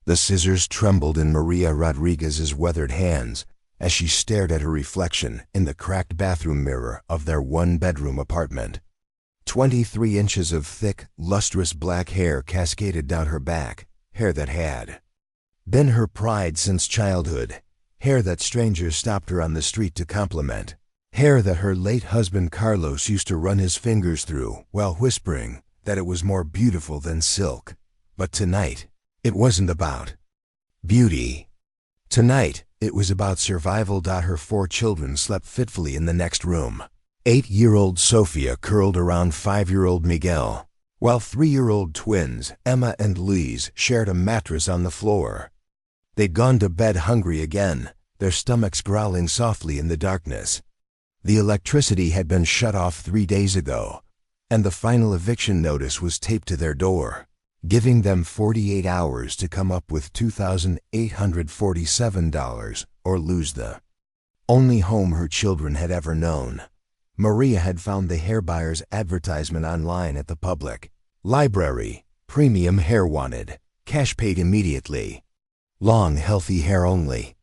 The scissors trembled in Maria Rodriguez's weathered hands as she stared at her reflection in the cracked bathroom mirror of their one-bedroom apartment. 23 inches of thick, lustrous black hair cascaded down her back, hair that had been her pride since childhood, hair that strangers stopped her on the street to compliment, hair that her late husband Carlos used to run his fingers through while whispering that it was more beautiful than silk. But tonight, it wasn't about beauty. Tonight, it was about survival. Her 4 children slept fitfully in the next room. 8-year-old Sofia curled around 5-year-old Miguel, while 3-year-old twins Emma and Lise shared a mattress on the floor. They'd gone to bed hungry again, their stomachs growling softly in the darkness. The electricity had been shut off 3 days ago, and the final eviction notice was taped to their door, giving them 48 hours to come up with $2,847 or lose the only home her children had ever known. Maria had found the hair buyer's advertisement online at the public library. Premium hair wanted, cash paid immediately, long healthy hair only.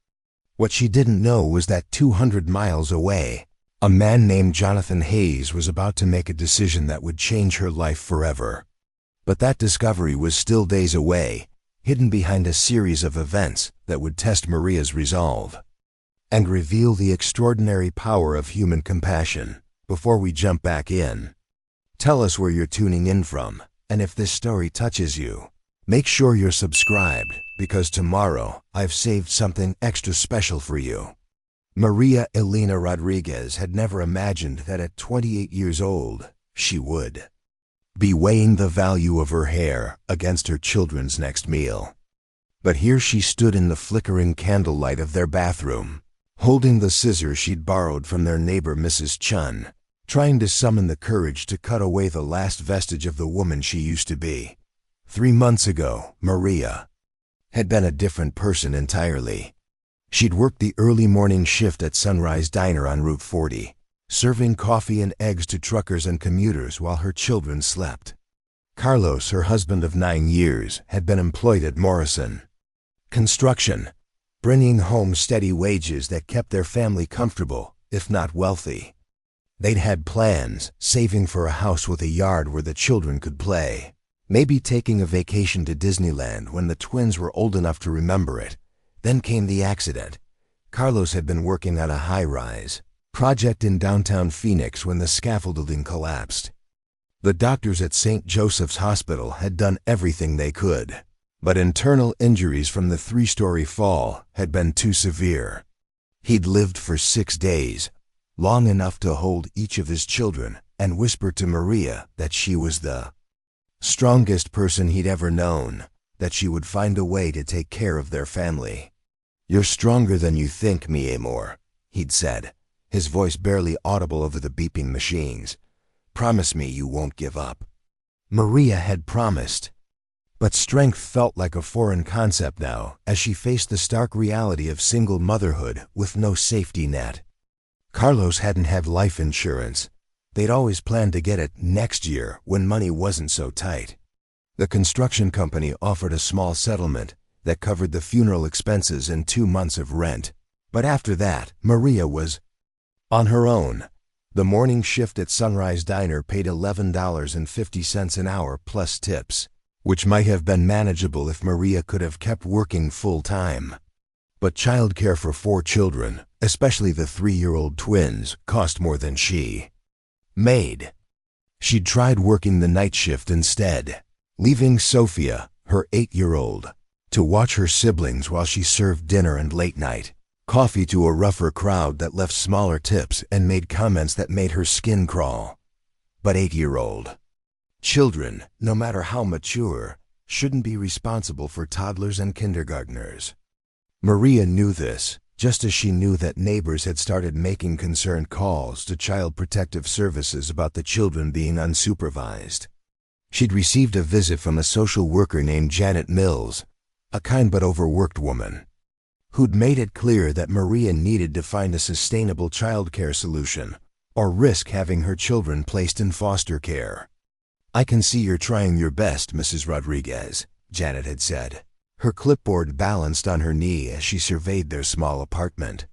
What she didn't know was that 200 miles away, a man named Jonathan Hayes was about to make a decision that would change her life forever. But that discovery was still days away, hidden behind a series of events that would test Maria's resolve and reveal the extraordinary power of human compassion. Before we jump back in, tell us where you're tuning in from, and if this story touches you, make sure you're subscribed, because tomorrow I've saved something extra special for you. Maria Elena Rodriguez had never imagined that at 28 years old, she would be weighing the value of her hair against her children's next meal. But here she stood in the flickering candlelight of their bathroom, holding the scissors she'd borrowed from their neighbor Mrs. Chun, trying to summon the courage to cut away the last vestige of the woman she used to be. 3 months ago, Maria had been a different person entirely. She'd worked the early morning shift at Sunrise Diner on Route 40, serving coffee and eggs to truckers and commuters while her children slept. Carlos, her husband of 9 years, had been employed at Morrison Construction, bringing home steady wages that kept their family comfortable, if not wealthy. They'd had plans, saving for a house with a yard where the children could play, maybe taking a vacation to Disneyland when the twins were old enough to remember it. Then came the accident. Carlos had been working on a high-rise project in downtown Phoenix when the scaffolding collapsed. The doctors at St. Joseph's Hospital had done everything they could, but internal injuries from the 3-story fall had been too severe. He'd lived for 6 days, long enough to hold each of his children and whisper to Maria that she was the strongest person he'd ever known, that she would find a way to take care of their family. "You're stronger than you think, mi amor," he'd said, his voice barely audible over the beeping machines. "Promise me you won't give up." Maria had promised, but strength felt like a foreign concept now as she faced the stark reality of single motherhood with no safety net. Carlos hadn't had life insurance. They'd always planned to get it next year when money wasn't so tight. The construction company offered a small settlement that covered the funeral expenses and 2 months of rent. But after that, Maria was on her own. The morning shift at Sunrise Diner paid $11.50 an hour plus tips, which might have been manageable if Maria could have kept working full-time. But childcare for 4 children, especially the 3-year-old twins, cost more than she made. She'd tried working the night shift instead, leaving Sofia, her 8-year-old, to watch her siblings while she served dinner and late-night coffee to a rougher crowd that left smaller tips and made comments that made her skin crawl. But 8-year-old children, no matter how mature, shouldn't be responsible for toddlers and kindergartners. Maria knew this, just as she knew that neighbors had started making concerned calls to Child Protective Services about the children being unsupervised. She'd received a visit from a social worker named Janet Mills, a kind but overworked woman, who'd made it clear that Maria needed to find a sustainable childcare solution or risk having her children placed in foster care. "I can see you're trying your best, Mrs. Rodriguez," Janet had said, her clipboard balanced on her knee as she surveyed their small apartment.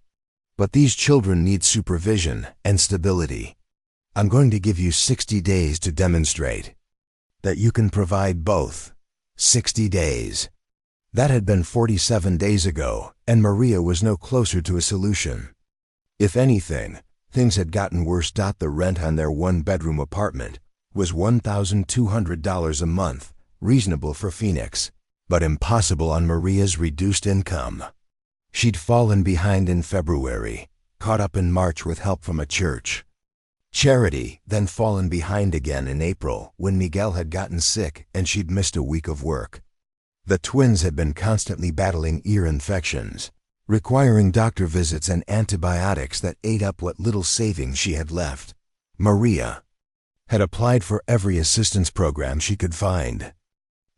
"But these children need supervision and stability. I'm going to give you 60 days to demonstrate that you can provide both." 60 days. That had been 47 days ago, and Maria was no closer to a solution. If anything, things had gotten worse. The rent on their one-bedroom apartment was $1,200 a month, reasonable for Phoenix, but impossible on Maria's reduced income. She'd fallen behind in February, caught up in March with help from a church charity, then fallen behind again in April when Miguel had gotten sick and she'd missed a week of work. The twins had been constantly battling ear infections, requiring doctor visits and antibiotics that ate up what little savings she had left. Maria had applied for every assistance program she could find.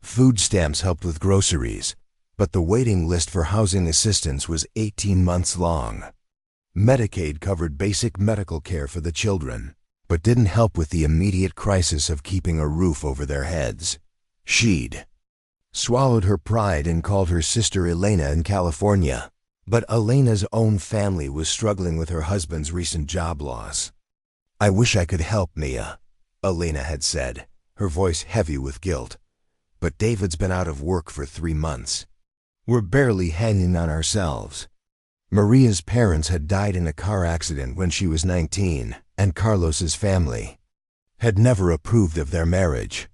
Food stamps helped with groceries, but the waiting list for housing assistance was 18 months long. Medicaid covered basic medical care for the children, but didn't help with the immediate crisis of keeping a roof over their heads. She'd swallowed her pride and called her sister Elena in California, but Elena's own family was struggling with her husband's recent job loss. "I wish I could help, Mia," Elena had said, her voice heavy with guilt. "But David's been out of work for 3 months. We're barely hanging on ourselves." Maria's parents had died in a car accident when she was 19, and Carlos's family had never approved of their marriage.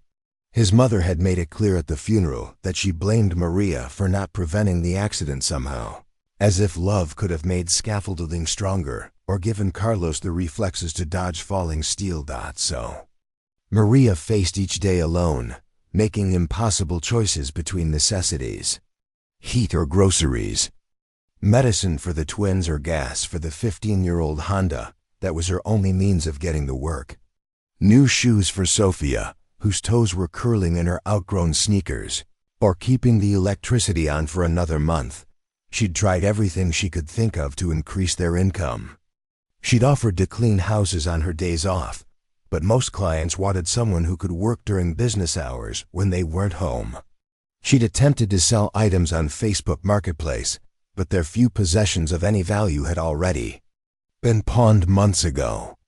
His mother had made it clear at the funeral that she blamed Maria for not preventing the accident somehow, as if love could have made scaffolding stronger or given Carlos the reflexes to dodge falling steel. So Maria faced each day alone, making impossible choices between necessities: heat or groceries, medicine for the twins or gas for the 15-year-old Honda that was her only means of getting to work, new shoes for Sophia, whose toes were curling in her outgrown sneakers, or keeping the electricity on for another month. She'd tried everything she could think of to increase their income. She'd offered to clean houses on her days off, but most clients wanted someone who could work during business hours when they weren't home. She'd attempted to sell items on Facebook Marketplace, but their few possessions of any value had already been pawned months ago.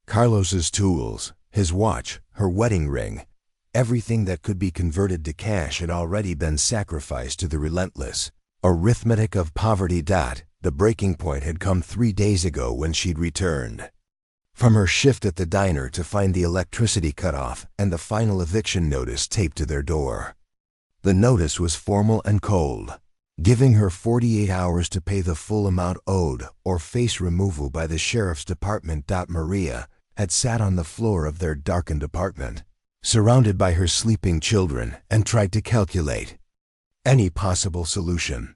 Carlos's tools, his watch, her wedding ring, everything that could be converted to cash had already been sacrificed to the relentless arithmetic of poverty. The breaking point had come 3 days ago when she'd returned from her shift at the diner to find the electricity cut off and the final eviction notice taped to their door. The notice was formal and cold, giving her 48 hours to pay the full amount owed or face removal by the sheriff's department. Maria had sat on the floor of their darkened apartment, surrounded by her sleeping children, and tried to calculate any possible solution.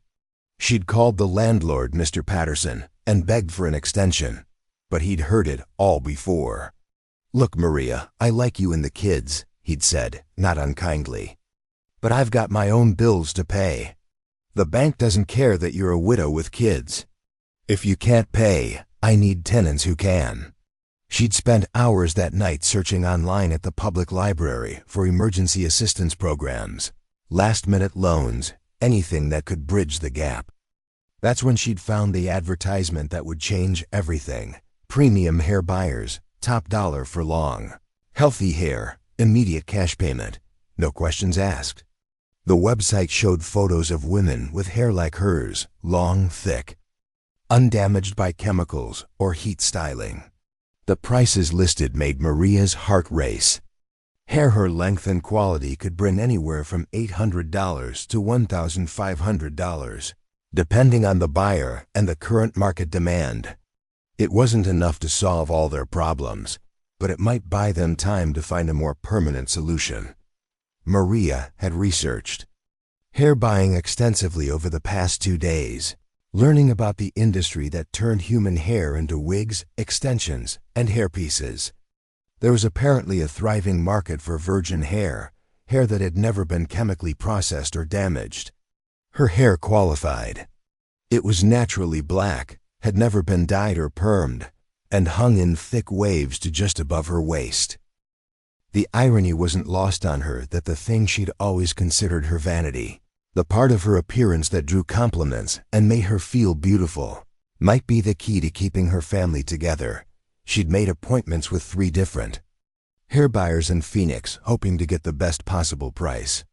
She'd called the landlord, Mr. Patterson, and begged for an extension, but he'd heard it all before. "Look, Maria, I like you and the kids," he'd said, not unkindly, "but I've got my own bills to pay. The bank doesn't care that you're a widow with kids. If you can't pay, I need tenants who can." She'd spent hours that night searching online at the public library for emergency assistance programs, last-minute loans, anything that could bridge the gap. That's when she'd found the advertisement that would change everything: premium hair buyers, top dollar for long, healthy hair, immediate cash payment, no questions asked. The website showed photos of women with hair like hers, long, thick, undamaged by chemicals or heat styling. The prices listed made Maria's heart race. Hair her length and quality could bring anywhere from $800 to $1,500, depending on the buyer and the current market demand. It wasn't enough to solve all their problems, but it might buy them time to find a more permanent solution. Maria had researched hair buying extensively over the past 2 days, learning about the industry that turned human hair into wigs, extensions, and hairpieces. There was apparently a thriving market for virgin hair, hair that had never been chemically processed or damaged. Her hair qualified. It was naturally black, had never been dyed or permed, and hung in thick waves to just above her waist. The irony wasn't lost on her that the thing she'd always considered her vanity, The part of her appearance that drew compliments and made her feel beautiful might be the key to keeping her family together. She'd made appointments with 3 different hair buyers in Phoenix, hoping to get the best possible price.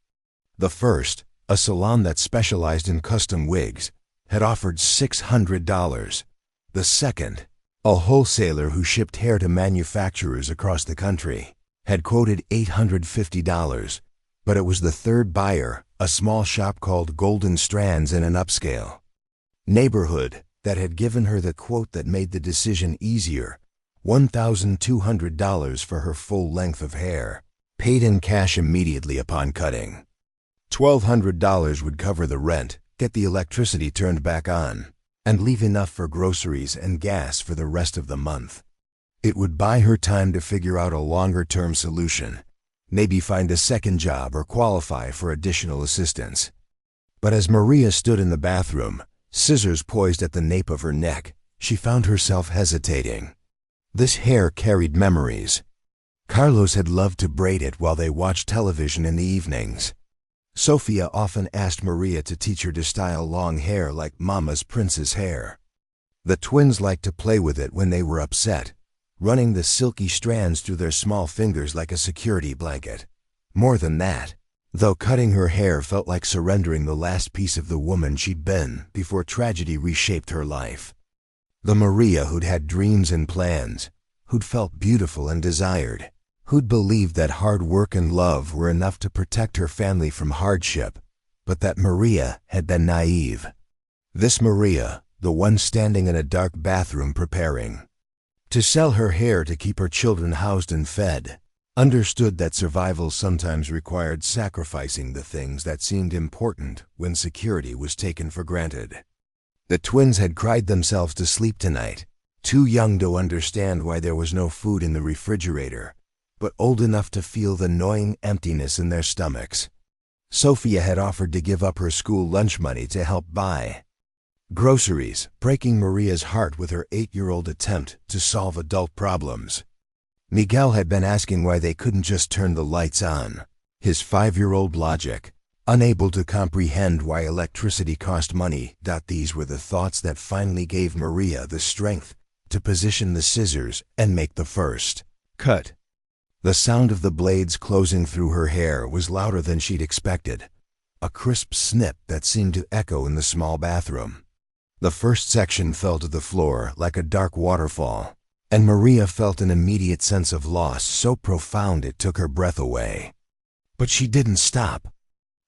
The first, a salon that specialized in custom wigs, had offered $600. The second, a wholesaler who shipped hair to manufacturers across the country, had quoted $850. But it was the third buyer, a small shop called Golden Strands in an upscale neighborhood, that had given her the quote that made the decision easier: $1,200 for her full length of hair, paid in cash immediately upon cutting. $1,200 would cover the rent, get the electricity turned back on, and leave enough for groceries and gas for the rest of the month. It would buy her time to figure out a longer-term solution, maybe find a second job or qualify for additional assistance. But as Maria stood in the bathroom, scissors poised at the nape of her neck, she found herself hesitating. This hair carried memories. Carlos had loved to braid it while they watched television in the evenings. Sofia often asked Maria to teach her to style long hair like Mama's Prince's hair. The twins liked to play with it when they were upset, running the silky strands through their small fingers like a security blanket. More than that, though, cutting her hair felt like surrendering the last piece of the woman she'd been before tragedy reshaped her life. The Maria who'd had dreams and plans, who'd felt beautiful and desired, who'd believed that hard work and love were enough to protect her family from hardship, but that Maria had been naive. This Maria, the one standing in a dark bathroom preparing to sell her hair to keep her children housed and fed, understood that survival sometimes required sacrificing the things that seemed important when security was taken for granted. The twins had cried themselves to sleep tonight, too young to understand why there was no food in the refrigerator, but old enough to feel the gnawing emptiness in their stomachs. Sofia had offered to give up her school lunch money to help buy groceries, breaking Maria's heart with her 8-year-old attempt to solve adult problems. Miguel had been asking why they couldn't just turn the lights on, his 5-year-old logic, unable to comprehend why electricity cost money. These were the thoughts that finally gave Maria the strength to position the scissors and make the first cut. The sound of the blades closing through her hair was louder than she'd expected, a crisp snip that seemed to echo in the small bathroom. The first section fell to the floor like a dark waterfall, and Maria felt an immediate sense of loss so profound it took her breath away. But she didn't stop.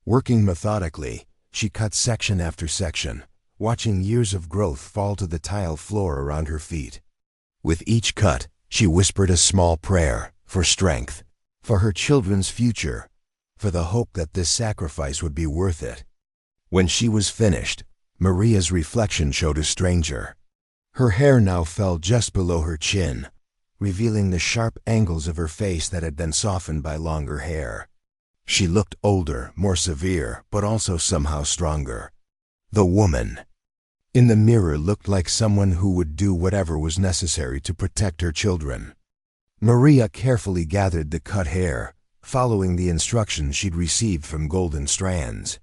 Working methodically, she cut section after section, watching years of growth fall to the tile floor around her feet. With each cut, she whispered a small prayer for strength, for her children's future, for the hope that this sacrifice would be worth it. When she was finished, Maria's reflection showed a stranger. Her hair now fell just below her chin, revealing the sharp angles of her face that had been softened by longer hair. She looked older, more severe, but also somehow stronger. The woman in the mirror looked like someone who would do whatever was necessary to protect her children. Maria carefully gathered the cut hair, following the instructions she'd received from Golden Strands.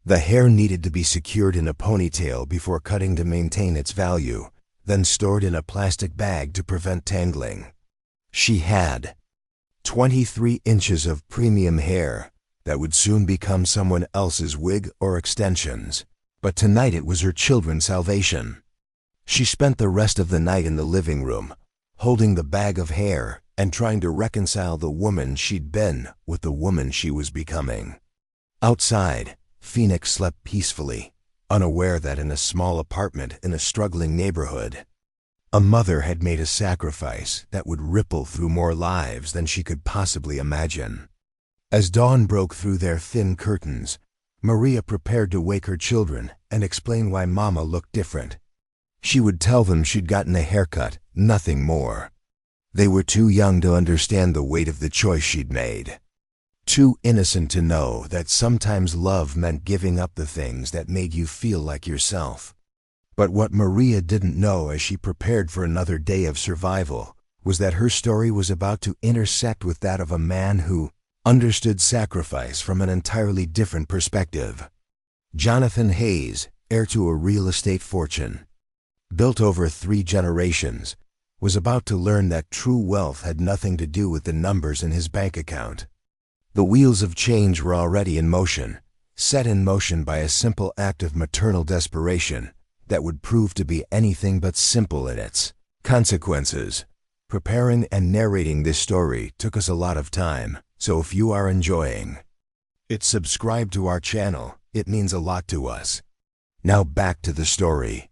The hair needed to be secured in a ponytail before cutting to maintain its value, then stored in a plastic bag to prevent tangling. She had 23 inches of premium hair that would soon become someone else's wig or extensions, but tonight it was her children's salvation. She spent the rest of the night in the living room, holding the bag of hair and trying to reconcile the woman she'd been with the woman she was becoming. Outside, Phoenix slept peacefully, unaware that in a small apartment in a struggling neighborhood, a mother had made a sacrifice that would ripple through more lives than she could possibly imagine. As dawn broke through their thin curtains, Maria prepared to wake her children and explain why Mama looked different. She would tell them she'd gotten a haircut, nothing more. They were too young to understand the weight of the choice she'd made. Too innocent to know that sometimes love meant giving up the things that made you feel like yourself. But what Maria didn't know as she prepared for another day of survival was that her story was about to intersect with that of a man who understood sacrifice from an entirely different perspective. Jonathan Hayes, heir to a real estate fortune, built over 3 generations, was about to learn that true wealth had nothing to do with the numbers in his bank account. The wheels of change were already in motion, set in motion by a simple act of maternal desperation that would prove to be anything but simple in its consequences. Preparing and narrating this story took us a lot of time, so if you are enjoying it, subscribe to our channel. It means a lot to us. Now back to the story.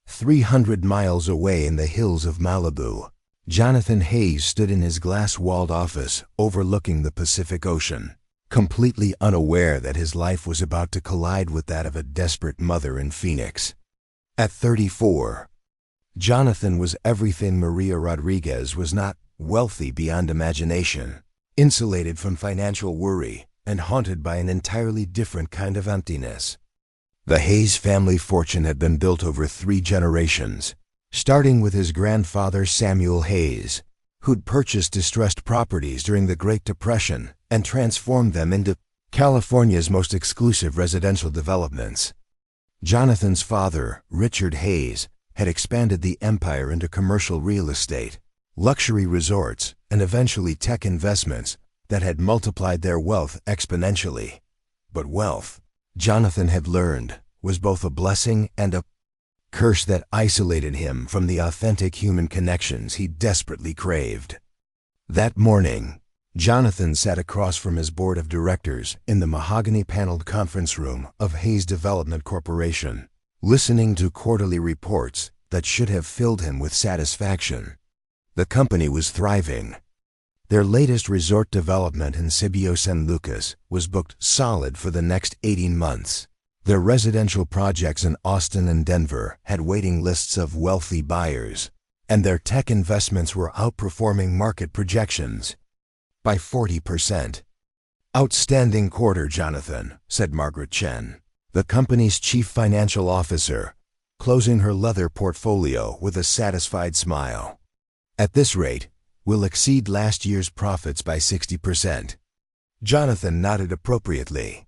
300 miles away in the hills of Malibu, Jonathan Hayes stood in his glass-walled office overlooking the Pacific Ocean, completely unaware that his life was about to collide with that of a desperate mother in Phoenix. At 34, Jonathan was everything Maria Rodriguez was not: wealthy beyond imagination, insulated from financial worry, and haunted by an entirely different kind of emptiness. The Hayes family fortune had been built over 3 generations, starting with his grandfather Samuel Hayes, who'd purchased distressed properties during the Great Depression and transformed them into California's most exclusive residential developments. Jonathan's father, Richard Hayes, had expanded the empire into commercial real estate, luxury resorts, and eventually tech investments that had multiplied their wealth exponentially. But wealth, Jonathan had learned, was both a blessing and a curse that isolated him from the authentic human connections he desperately craved. That morning, Jonathan sat across from his board of directors in the mahogany-paneled conference room of Hayes Development Corporation, listening to quarterly reports that should have filled him with satisfaction. The company was thriving. Their latest resort development in Cibio San Lucas was booked solid for the next 18 months. Their residential projects in Austin and Denver had waiting lists of wealthy buyers, and their tech investments were outperforming market projections by 40%. "Outstanding quarter, Jonathan," said Margaret Chen, the company's chief financial officer, closing her leather portfolio with a satisfied smile. "At this rate, we'll exceed last year's profits by 60%. Jonathan nodded appropriately,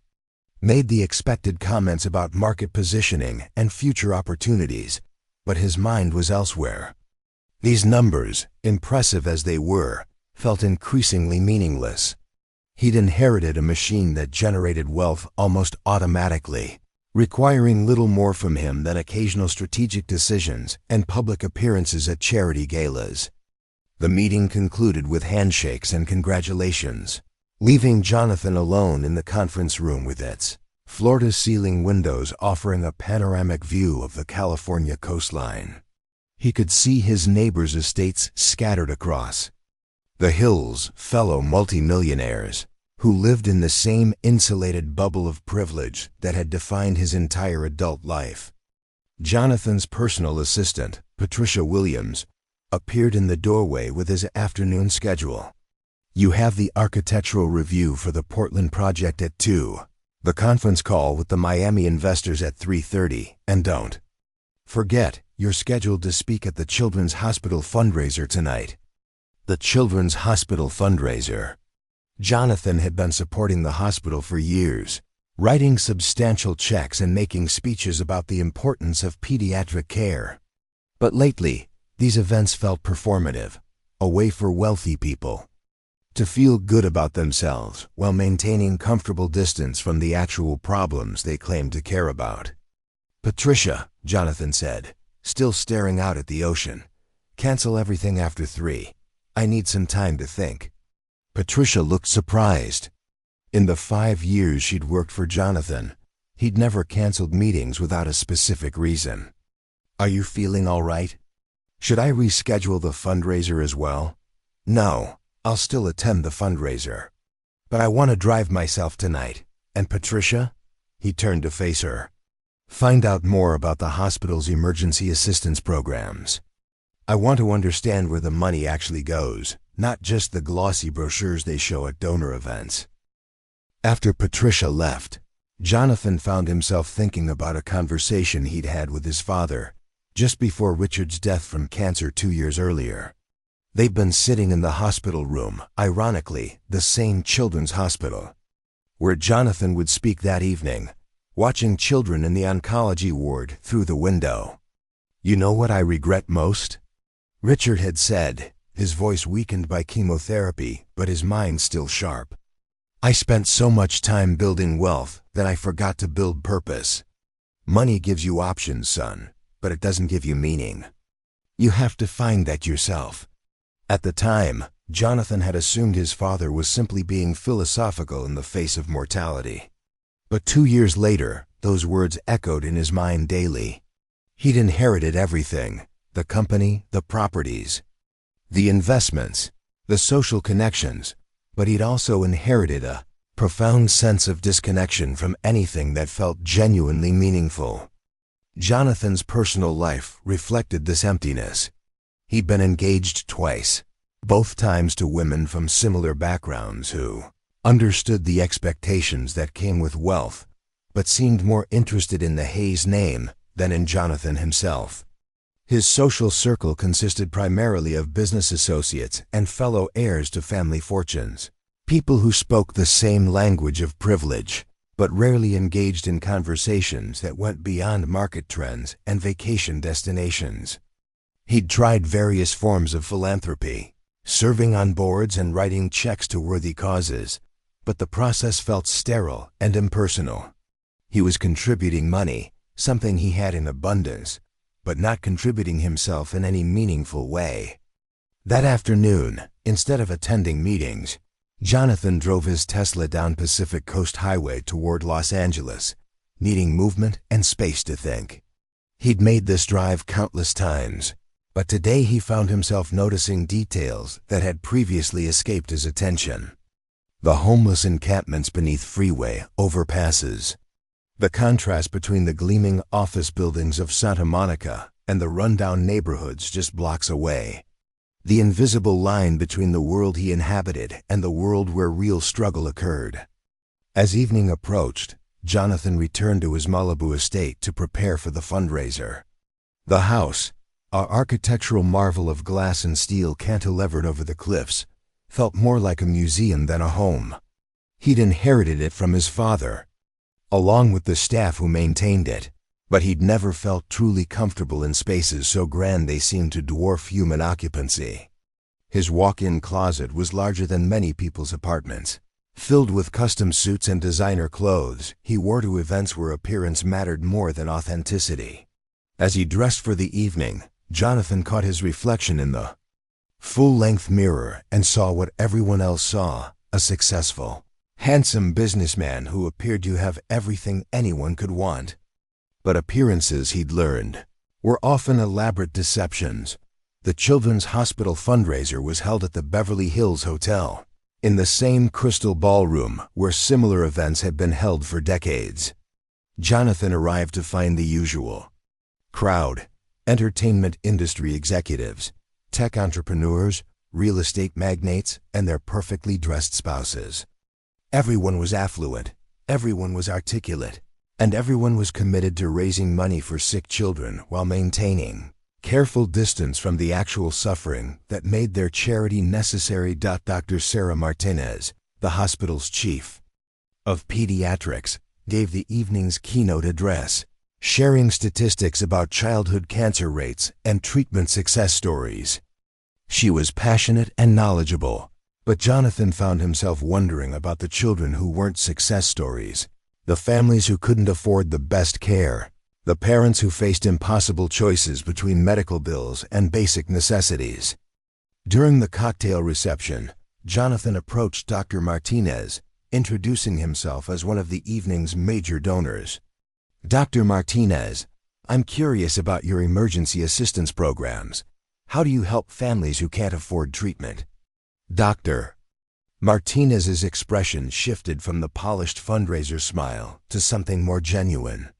made the expected comments about market positioning and future opportunities, but his mind was elsewhere. These numbers, impressive as they were, felt increasingly meaningless. He'd inherited a machine that generated wealth almost automatically, requiring little more from him than occasional strategic decisions and public appearances at charity galas. The meeting concluded with handshakes and congratulations, leaving Jonathan alone in the conference room with its floor-to-ceiling windows offering a panoramic view of the California coastline. He could see his neighbors' estates scattered across the hills, fellow multimillionaires who lived in the same insulated bubble of privilege that had defined his entire adult life. Jonathan's personal assistant, Patricia Williams, appeared in the doorway with his afternoon schedule. "You have the architectural review for the Portland project at 2, the conference call with the Miami investors at 3:30, and don't forget, you're scheduled to speak at the Children's Hospital fundraiser tonight." The Children's Hospital fundraiser. Jonathan had been supporting the hospital for years, writing substantial checks and making speeches about the importance of pediatric care. But lately, these events felt performative, a way for wealthy people to feel good about themselves while maintaining comfortable distance from the actual problems they claimed to care about. "Patricia," Jonathan said, still staring out at the ocean, "cancel everything after 3. I need some time to think." Patricia looked surprised. In the 5 years she'd worked for Jonathan, he'd never canceled meetings without a specific reason. "Are you feeling all right? Should I reschedule the fundraiser as well?" "No, I'll still attend the fundraiser. But I want to drive myself tonight. And Patricia?" He turned to face her. "Find out more about the hospital's emergency assistance programs. I want to understand where the money actually goes, not just the glossy brochures they show at donor events." After Patricia left, Jonathan found himself thinking about a conversation he'd had with his father just before Richard's death from cancer 2 years earlier. They'd been sitting in the hospital room, ironically, the same children's hospital, where Jonathan would speak that evening, watching children in the oncology ward through the window. "You know what I regret most?" Richard had said, his voice weakened by chemotherapy, but his mind still sharp. "I spent so much time building wealth that I forgot to build purpose. Money gives you options, son, but it doesn't give you meaning. You have to find that yourself." At the time, Jonathan had assumed his father was simply being philosophical in the face of mortality. But 2 years later, those words echoed in his mind daily. He'd inherited everything: the company, the properties, the investments, the social connections, but he'd also inherited a profound sense of disconnection from anything that felt genuinely meaningful. Jonathan's personal life reflected this emptiness. He'd been engaged twice, both times to women from similar backgrounds who understood the expectations that came with wealth, but seemed more interested in the Hayes name than in Jonathan himself. His social circle consisted primarily of business associates and fellow heirs to family fortunes, people who spoke the same language of privilege, but rarely engaged in conversations that went beyond market trends and vacation destinations. He'd tried various forms of philanthropy, serving on boards and writing checks to worthy causes, but the process felt sterile and impersonal. He was contributing money, something he had in abundance, but not contributing himself in any meaningful way. That afternoon, instead of attending meetings, Jonathan drove his Tesla down Pacific Coast Highway toward Los Angeles, needing movement and space to think. He'd made this drive countless times, but today he found himself noticing details that had previously escaped his attention. The homeless encampments beneath freeway overpasses, the contrast between the gleaming office buildings of Santa Monica and the rundown neighborhoods just blocks away, the invisible line between the world he inhabited and the world where real struggle occurred. As evening approached, Jonathan returned to his Malibu estate to prepare for the fundraiser. The house, an architectural marvel of glass and steel cantilevered over the cliffs, felt more like a museum than a home. He'd inherited it from his father, along with the staff who maintained it, but he'd never felt truly comfortable in spaces so grand they seemed to dwarf human occupancy. His walk-in closet was larger than many people's apartments, filled with custom suits and designer clothes he wore to events where appearance mattered more than authenticity. As he dressed for the evening, Jonathan caught his reflection in the full-length mirror and saw what everyone else saw: a successful, handsome businessman who appeared to have everything anyone could want. But appearances, he'd learned, were often elaborate deceptions. The Children's Hospital fundraiser was held at the Beverly Hills Hotel, in the same crystal ballroom where similar events had been held for decades. Jonathan arrived to find the usual crowd: entertainment industry executives, tech entrepreneurs, real estate magnates, and their perfectly dressed spouses. Everyone was affluent, everyone was articulate, and everyone was committed to raising money for sick children while maintaining careful distance from the actual suffering that made their charity necessary. Dr. Sarah Martinez, the hospital's chief of pediatrics, gave the evening's keynote address, sharing statistics about childhood cancer rates and treatment success stories. She was passionate and knowledgeable, but Jonathan found himself wondering about the children who weren't success stories, the families who couldn't afford the best care, the parents who faced impossible choices between medical bills and basic necessities. During the cocktail reception, Jonathan approached Dr. Martinez, introducing himself as one of the evening's major donors. "Dr. Martinez, I'm curious about your emergency assistance programs. How do you help families who can't afford treatment?" Dr. Martinez's expression shifted from the polished fundraiser smile to something more genuine.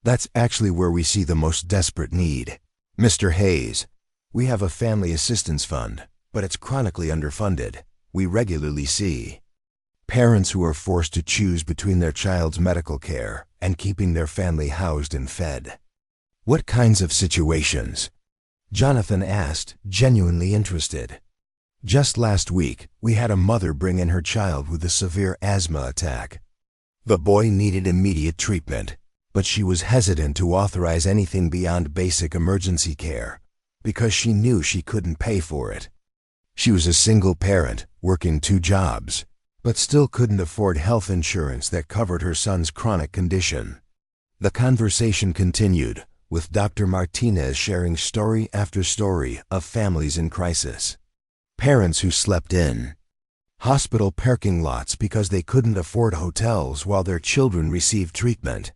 "That's actually where we see the most desperate need, Mr. Hayes. We have a family assistance fund, but it's chronically underfunded. We regularly see parents who are forced to choose between their child's medical care and keeping their family housed and fed." "What kinds of situations?" Jonathan asked, genuinely interested. "Just last week, we had a mother bring in her child with a severe asthma attack. The boy needed immediate treatment, but she was hesitant to authorize anything beyond basic emergency care because she knew she couldn't pay for it. She was a single parent, working 2 jobs, but still couldn't afford health insurance that covered her son's chronic condition. The conversation continued, with Dr. Martinez sharing story after story of families in crisis. Parents who slept in hospital parking lots because they couldn't afford hotels while their children received treatment.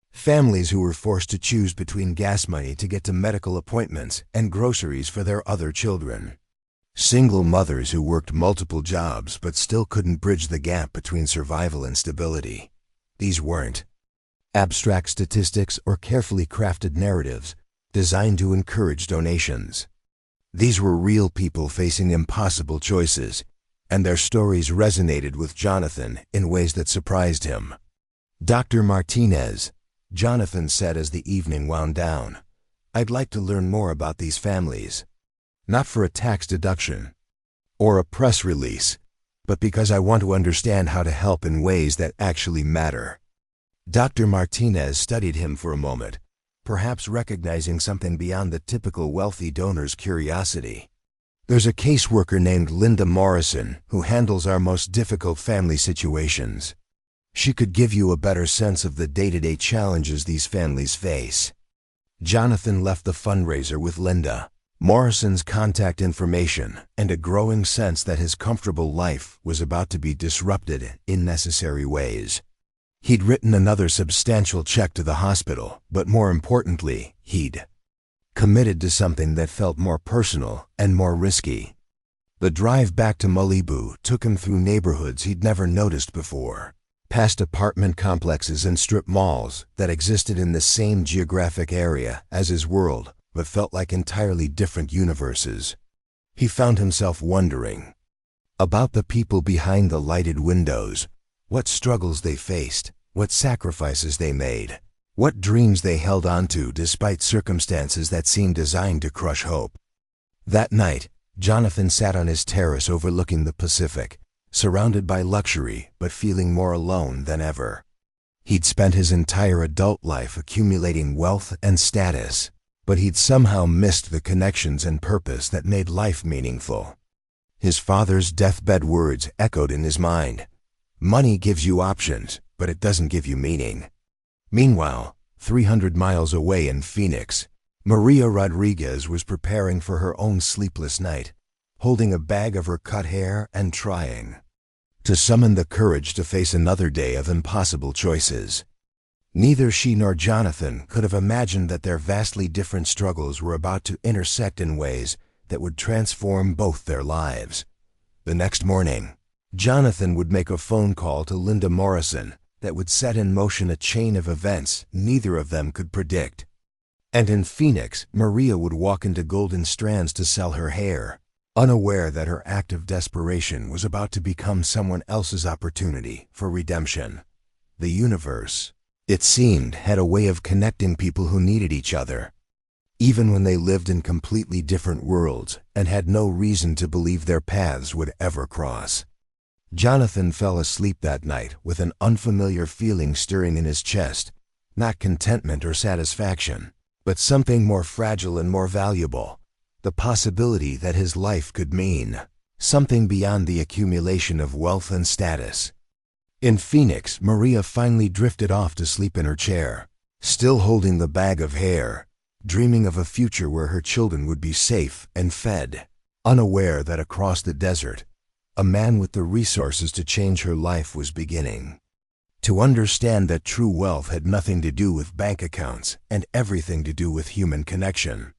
Families who were forced to choose between gas money to get to medical appointments and groceries for their other children. Single mothers who worked multiple jobs but still couldn't bridge the gap between survival and stability. These weren't abstract statistics or carefully crafted narratives designed to encourage donations. These were real people facing impossible choices, and their stories resonated with Jonathan in ways that surprised him. Dr. Martinez, Jonathan said as the evening wound down, "I'd like to learn more about these families. Not for a tax deduction or a press release, but because I want to understand how to help in ways that actually matter." Dr. Martinez studied him for a moment, perhaps recognizing something beyond the typical wealthy donor's curiosity. "There's a caseworker named Linda Morrison who handles our most difficult family situations. She could give you a better sense of the day-to-day challenges these families face." Jonathan left the fundraiser with Linda, Morrison's contact information, and a growing sense that his comfortable life was about to be disrupted in necessary ways. He'd written another substantial check to the hospital, but more importantly, he'd committed to something that felt more personal and more risky. The drive back to Malibu took him through neighborhoods he'd never noticed before, past apartment complexes and strip malls that existed in the same geographic area as his world, but felt like entirely different universes. He found himself wondering about the people behind the lighted windows, what struggles they faced, what sacrifices they made, what dreams they held onto despite circumstances that seemed designed to crush hope. That night, Jonathan sat on his terrace overlooking the Pacific, surrounded by luxury but feeling more alone than ever. He'd spent his entire adult life accumulating wealth and status, but he'd somehow missed the connections and purpose that made life meaningful. His father's deathbed words echoed in his mind. "Money gives you options, but it doesn't give you meaning." Meanwhile, 300 miles away in Phoenix, Maria Rodriguez was preparing for her own sleepless night, holding a bag of her cut hair and trying to summon the courage to face another day of impossible choices. Neither she nor Jonathan could have imagined that their vastly different struggles were about to intersect in ways that would transform both their lives. The next morning, Jonathan would make a phone call to Linda Morrison that would set in motion a chain of events neither of them could predict. And in Phoenix, Maria would walk into Golden Strands to sell her hair, unaware that her act of desperation was about to become someone else's opportunity for redemption. The universe, it seemed, had a way of connecting people who needed each other, even when they lived in completely different worlds and had no reason to believe their paths would ever cross. Jonathan fell asleep that night with an unfamiliar feeling stirring in his chest, not contentment or satisfaction, but something more fragile and more valuable, the possibility that his life could mean something beyond the accumulation of wealth and status. In Phoenix, Maria finally drifted off to sleep in her chair, still holding the bag of hair, dreaming of a future where her children would be safe and fed, unaware that across the desert, a man with the resources to change her life was beginning to understand that true wealth had nothing to do with bank accounts and everything to do with human connection.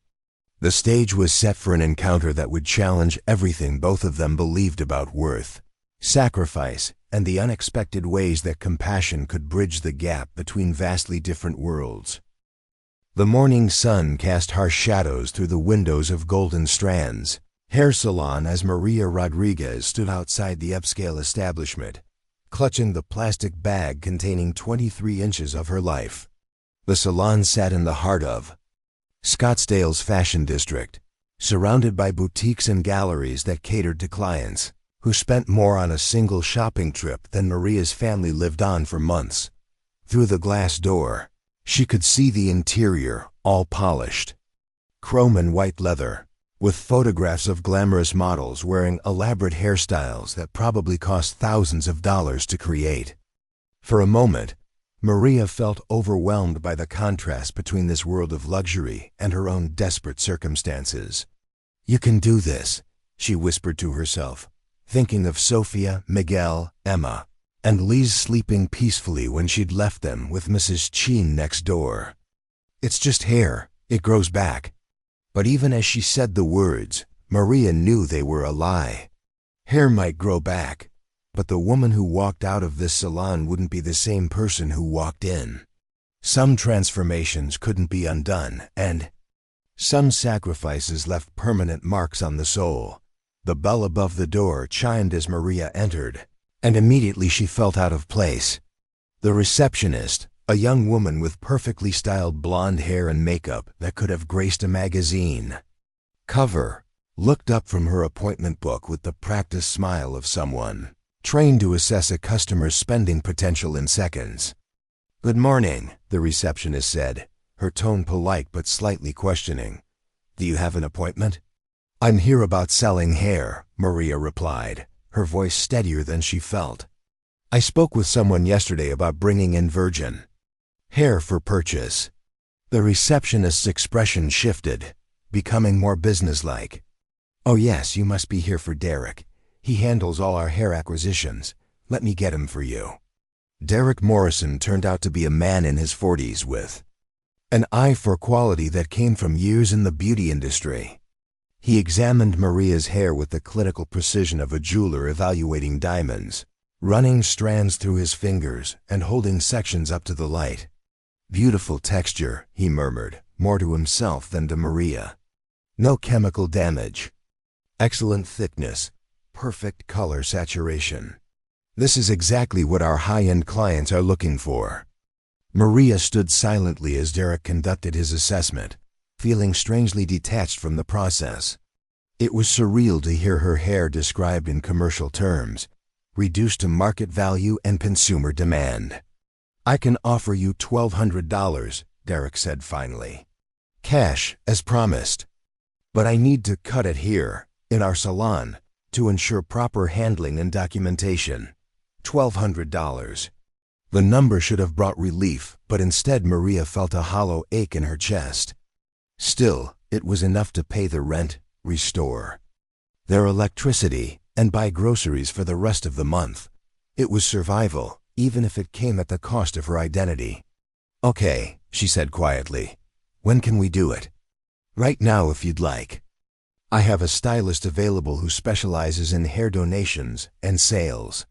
The stage was set for an encounter that would challenge everything both of them believed about worth, sacrifice, and the unexpected ways that compassion could bridge the gap between vastly different worlds. The morning sun cast harsh shadows through the windows of Golden Strands hair salon as Maria Rodriguez stood outside the upscale establishment, clutching the plastic bag containing 23 inches of her life. The salon sat in the heart of Scottsdale's fashion district, surrounded by boutiques and galleries that catered to clients who spent more on a single shopping trip than Maria's family lived on for months. Through the glass door, she could see the interior, all polished. Chrome and white leather, with photographs of glamorous models wearing elaborate hairstyles that probably cost thousands of dollars to create. For a moment, Maria felt overwhelmed by the contrast between this world of luxury and her own desperate circumstances. "You can do this," she whispered to herself, thinking of Sophia, Miguel, Emma, and Liz sleeping peacefully when she'd left them with Mrs. Cheen next door. "It's just hair. It grows back." But even as she said the words, Maria knew they were a lie. Hair might grow back, but the woman who walked out of this salon wouldn't be the same person who walked in. Some transformations couldn't be undone, and some sacrifices left permanent marks on the soul. The bell above the door chimed as Maria entered, and immediately she felt out of place. The receptionist, a young woman with perfectly styled blonde hair and makeup that could have graced a magazine cover, looked up from her appointment book with the practiced smile of someone trained to assess a customer's spending potential in seconds. "Good morning," the receptionist said, her tone polite but slightly questioning. "Do you have an appointment?" "I'm here about selling hair," Maria replied, her voice steadier than she felt. "I spoke with someone yesterday about bringing in virgin hair for purchase." The receptionist's expression shifted, becoming more businesslike. "Oh yes, you must be here for Derek. He handles all our hair acquisitions. Let me get him for you." Derek Morrison turned out to be a man in his 40s with an eye for quality that came from years in the beauty industry. He examined Maria's hair with the clinical precision of a jeweler evaluating diamonds, running strands through his fingers and holding sections up to the light. "Beautiful texture," he murmured, more to himself than to Maria. "No chemical damage. Excellent thickness. Perfect color saturation. This is exactly what our high-end clients are looking for." Maria stood silently as Derek conducted his assessment, feeling strangely detached from the process. It was surreal to hear her hair described in commercial terms, reduced to market value and consumer demand. "I can offer you $1,200, Derek said finally. "Cash, as promised. But I need to cut it here, in our salon, to ensure proper handling and documentation. $1,200. The number should have brought relief, but instead Maria felt a hollow ache in her chest. Still, it was enough to pay the rent, restore their electricity, and buy groceries for the rest of the month. It was survival, even if it came at the cost of her identity. "Okay," she said quietly. "When can we do it?" "Right now if you'd like. I have a stylist available who specializes in hair donations and sales."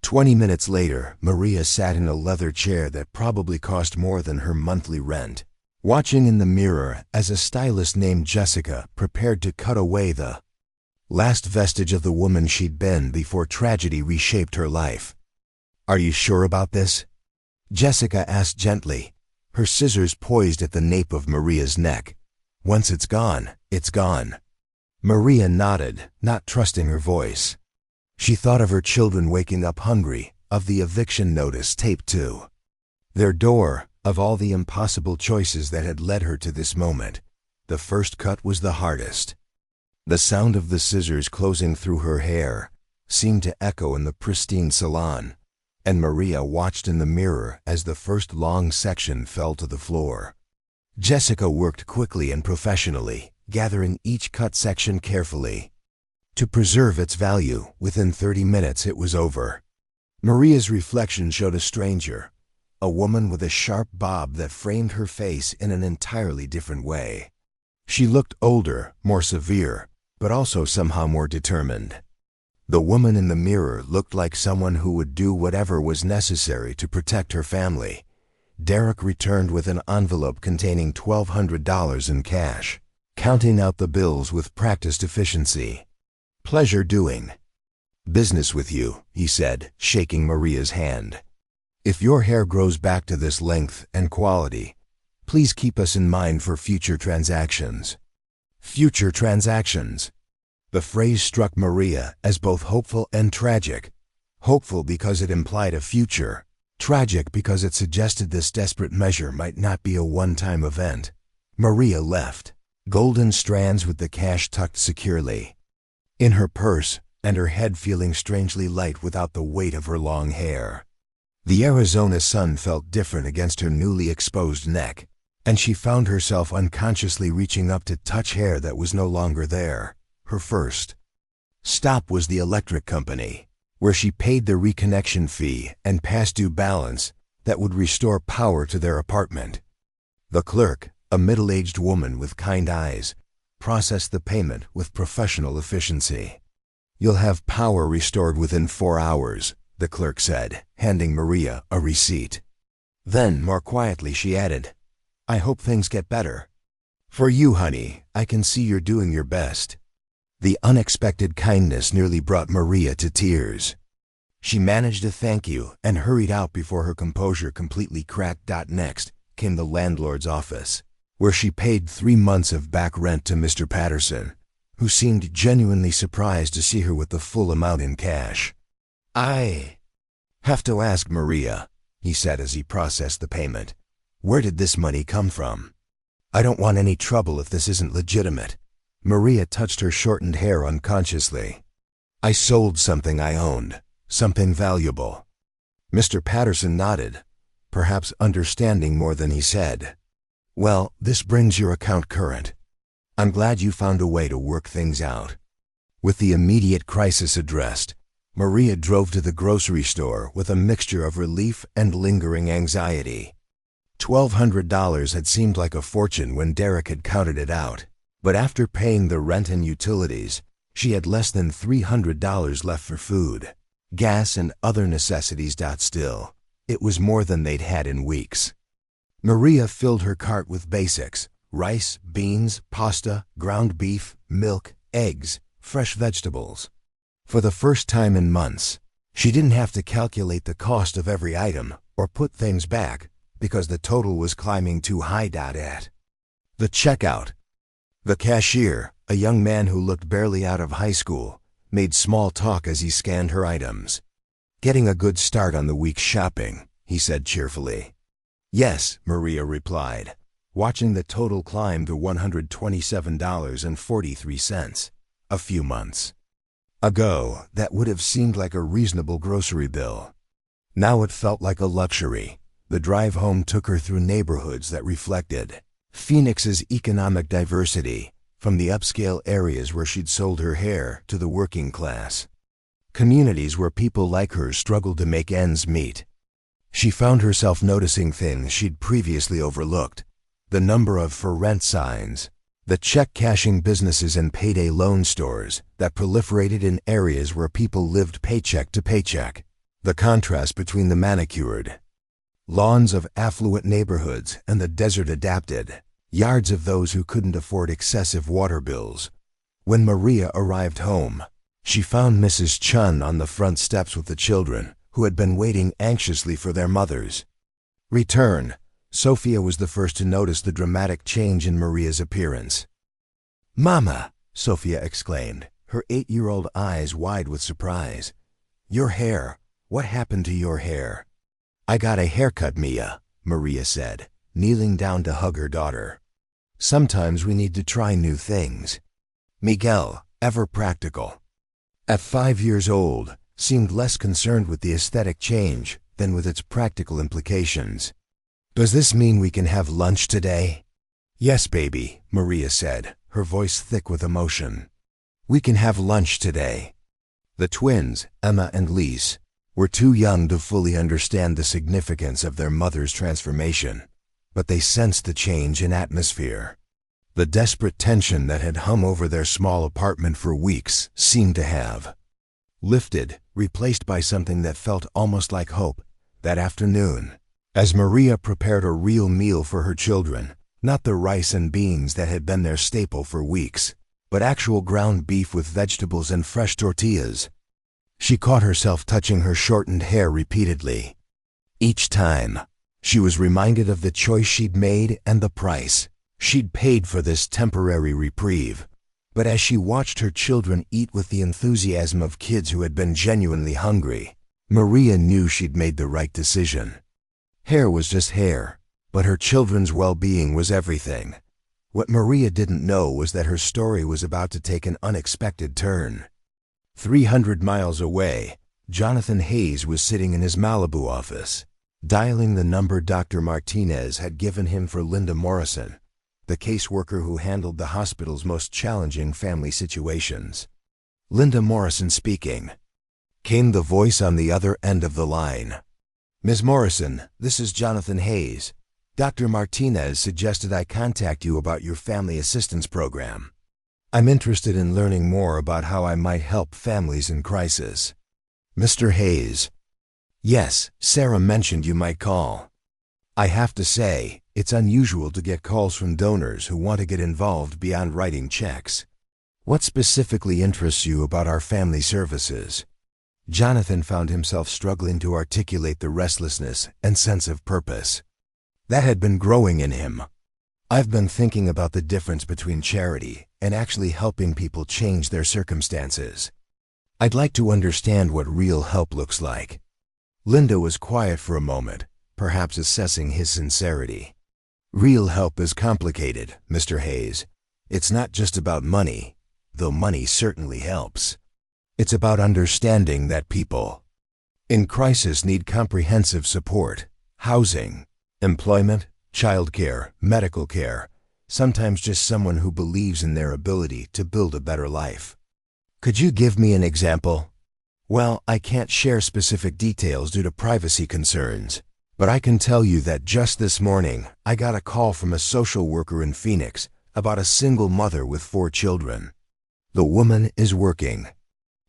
20 minutes later, Maria sat in a leather chair that probably cost more than her monthly rent, watching in the mirror as a stylist named Jessica prepared to cut away the last vestige of the woman she'd been before tragedy reshaped her life. "Are you sure about this?" Jessica asked gently, her scissors poised at the nape of Maria's neck. "Once it's gone, it's gone." Maria nodded, not trusting her voice. She thought of her children waking up hungry, of the eviction notice taped to their door, of all the impossible choices that had led her to this moment. The first cut was the hardest. The sound of the scissors closing through her hair seemed to echo in the pristine salon, and Maria watched in the mirror as the first long section fell to the floor. Jessica worked quickly and professionally, gathering each cut section carefully. To preserve its value, within 30 minutes it was over. Maria's reflection showed a stranger, a woman with a sharp bob that framed her face in an entirely different way. She looked older, more severe, but also somehow more determined. The woman in the mirror looked like someone who would do whatever was necessary to protect her family. Derek returned with an envelope containing $1,200 in cash, counting out the bills with practiced efficiency. "Pleasure doing business with you," he said, shaking Maria's hand. "If your hair grows back to this length and quality, please keep us in mind for future transactions." Future transactions. The phrase struck Maria as both hopeful and tragic. Hopeful because it implied a future. Tragic because it suggested this desperate measure might not be a one-time event. Maria left, golden strands with the cash tucked securely in her purse, and her head feeling strangely light without the weight of her long hair. The Arizona sun felt different against her newly exposed neck, and she found herself unconsciously reaching up to touch hair that was no longer there. Her first stop was the electric company, where she paid the reconnection fee and past due balance that would restore power to their apartment. The clerk, a middle-aged woman with kind eyes, processed the payment with professional efficiency. "You'll have power restored within 4 hours," the clerk said, handing Maria a receipt. Then, more quietly, she added, "I hope things get better. For you, honey, I can see you're doing your best." The unexpected kindness nearly brought Maria to tears. She managed a thank you and hurried out before her composure completely cracked. Next came the landlord's office, where she paid 3 months of back rent to Mr. Patterson, who seemed genuinely surprised to see her with the full amount in cash. "I have to ask, Maria," he said as he processed the payment, "where did this money come from? I don't want any trouble if this isn't legitimate." Maria touched her shortened hair unconsciously. "I sold something I owned, something valuable." Mr. Patterson nodded, perhaps understanding more than he said. "Well, this brings your account current. I'm glad you found a way to work things out." With the immediate crisis addressed, Maria drove to the grocery store with a mixture of relief and lingering anxiety. $1,200 had seemed like a fortune when Derek had counted it out, but after paying the rent and utilities, she had less than $300 left for food, gas, and other necessities. Still, it was more than they'd had in weeks. Maria filled her cart with basics: rice, beans, pasta, ground beef, milk, eggs, fresh vegetables. For the first time in months, she didn't have to calculate the cost of every item or put things back because the total was climbing too high. At the checkout, the cashier, a young man who looked barely out of high school, made small talk as he scanned her items. "Getting a good start on the week's shopping," he said cheerfully. "Yes," Maria replied, watching the total climb to $127.43. A few months ago, that would have seemed like a reasonable grocery bill. Now it felt like a luxury. The drive home took her through neighborhoods that reflected Phoenix's economic diversity, from the upscale areas where she'd sold her hair to the working class. Communities where people like her struggled to make ends meet. She found herself noticing things she'd previously overlooked: the number of for rent signs, the check-cashing businesses and payday loan stores that proliferated in areas where people lived paycheck to paycheck, the contrast between the manicured lawns of affluent neighborhoods and the desert-adapted yards of those who couldn't afford excessive water bills. When Maria arrived home, she found Mrs. Chun on the front steps with the children, who had been waiting anxiously for their mother's return. Sophia was the first to notice the dramatic change in Maria's appearance. "Mama!" Sophia exclaimed, her 8-year-old eyes wide with surprise. "Your hair! What happened to your hair?" "I got a haircut, Mia," Maria said, kneeling down to hug her daughter. "Sometimes we need to try new things." Miguel, ever practical, at 5 years old, seemed less concerned with the aesthetic change than with its practical implications. "Does this mean we can have lunch today?" "Yes, baby," Maria said, her voice thick with emotion. "We can have lunch today." The twins, Emma and Lise, were too young to fully understand the significance of their mother's transformation, but they sensed the change in atmosphere. The desperate tension that had hung over their small apartment for weeks seemed to have lifted, replaced by something that felt almost like hope. That afternoon, as Maria prepared a real meal for her children, not the rice and beans that had been their staple for weeks, but actual ground beef with vegetables and fresh tortillas, she caught herself touching her shortened hair repeatedly. Each time, she was reminded of the choice she'd made and the price she'd paid for this temporary reprieve. But as she watched her children eat with the enthusiasm of kids who had been genuinely hungry, Maria knew she'd made the right decision. Hair was just hair, but her children's well-being was everything. What Maria didn't know was that her story was about to take an unexpected turn. 300 miles away, Jonathan Hayes was sitting in his Malibu office, dialing the number Dr. Martinez had given him for Linda Morrison, the caseworker who handled the hospital's most challenging family situations. Linda Morrison speaking. Came the voice on the other end of the line. Ms. Morrison, this is Jonathan Hayes. Dr. Martinez suggested I contact you about your family assistance program. I'm interested in learning more about how I might help families in crisis. Mr. Hayes. Yes, Sarah mentioned you might call. I have to say, it's unusual to get calls from donors who want to get involved beyond writing checks. What specifically interests you about our family services? Jonathan found himself struggling to articulate the restlessness and sense of purpose that had been growing in him. I've been thinking about the difference between charity and actually helping people change their circumstances. I'd like to understand what real help looks like. Linda was quiet for a moment, perhaps assessing his sincerity. Real help is complicated, Mr. Hayes. It's not just about money, though money certainly helps. It's about understanding that people in crisis need comprehensive support, housing, employment, childcare, medical care, sometimes just someone who believes in their ability to build a better life. Could you give me an example? Well, I can't share specific details due to privacy concerns, but I can tell you that just this morning, I got a call from a social worker in Phoenix about a single mother with 4 children. The woman is working.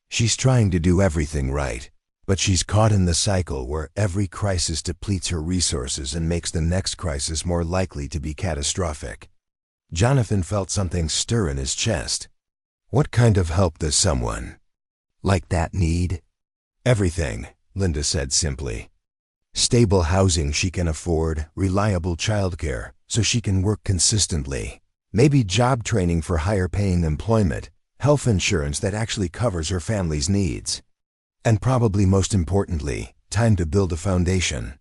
She's trying to do everything right, but she's caught in the cycle where every crisis depletes her resources and makes the next crisis more likely to be catastrophic. Jonathan felt something stir in his chest. What kind of help does someone like that need? Everything, Linda said simply. Stable housing she can afford, reliable childcare so she can work consistently, maybe job training for higher-paying employment, health insurance that actually covers her family's needs, and probably most importantly, time to build a foundation,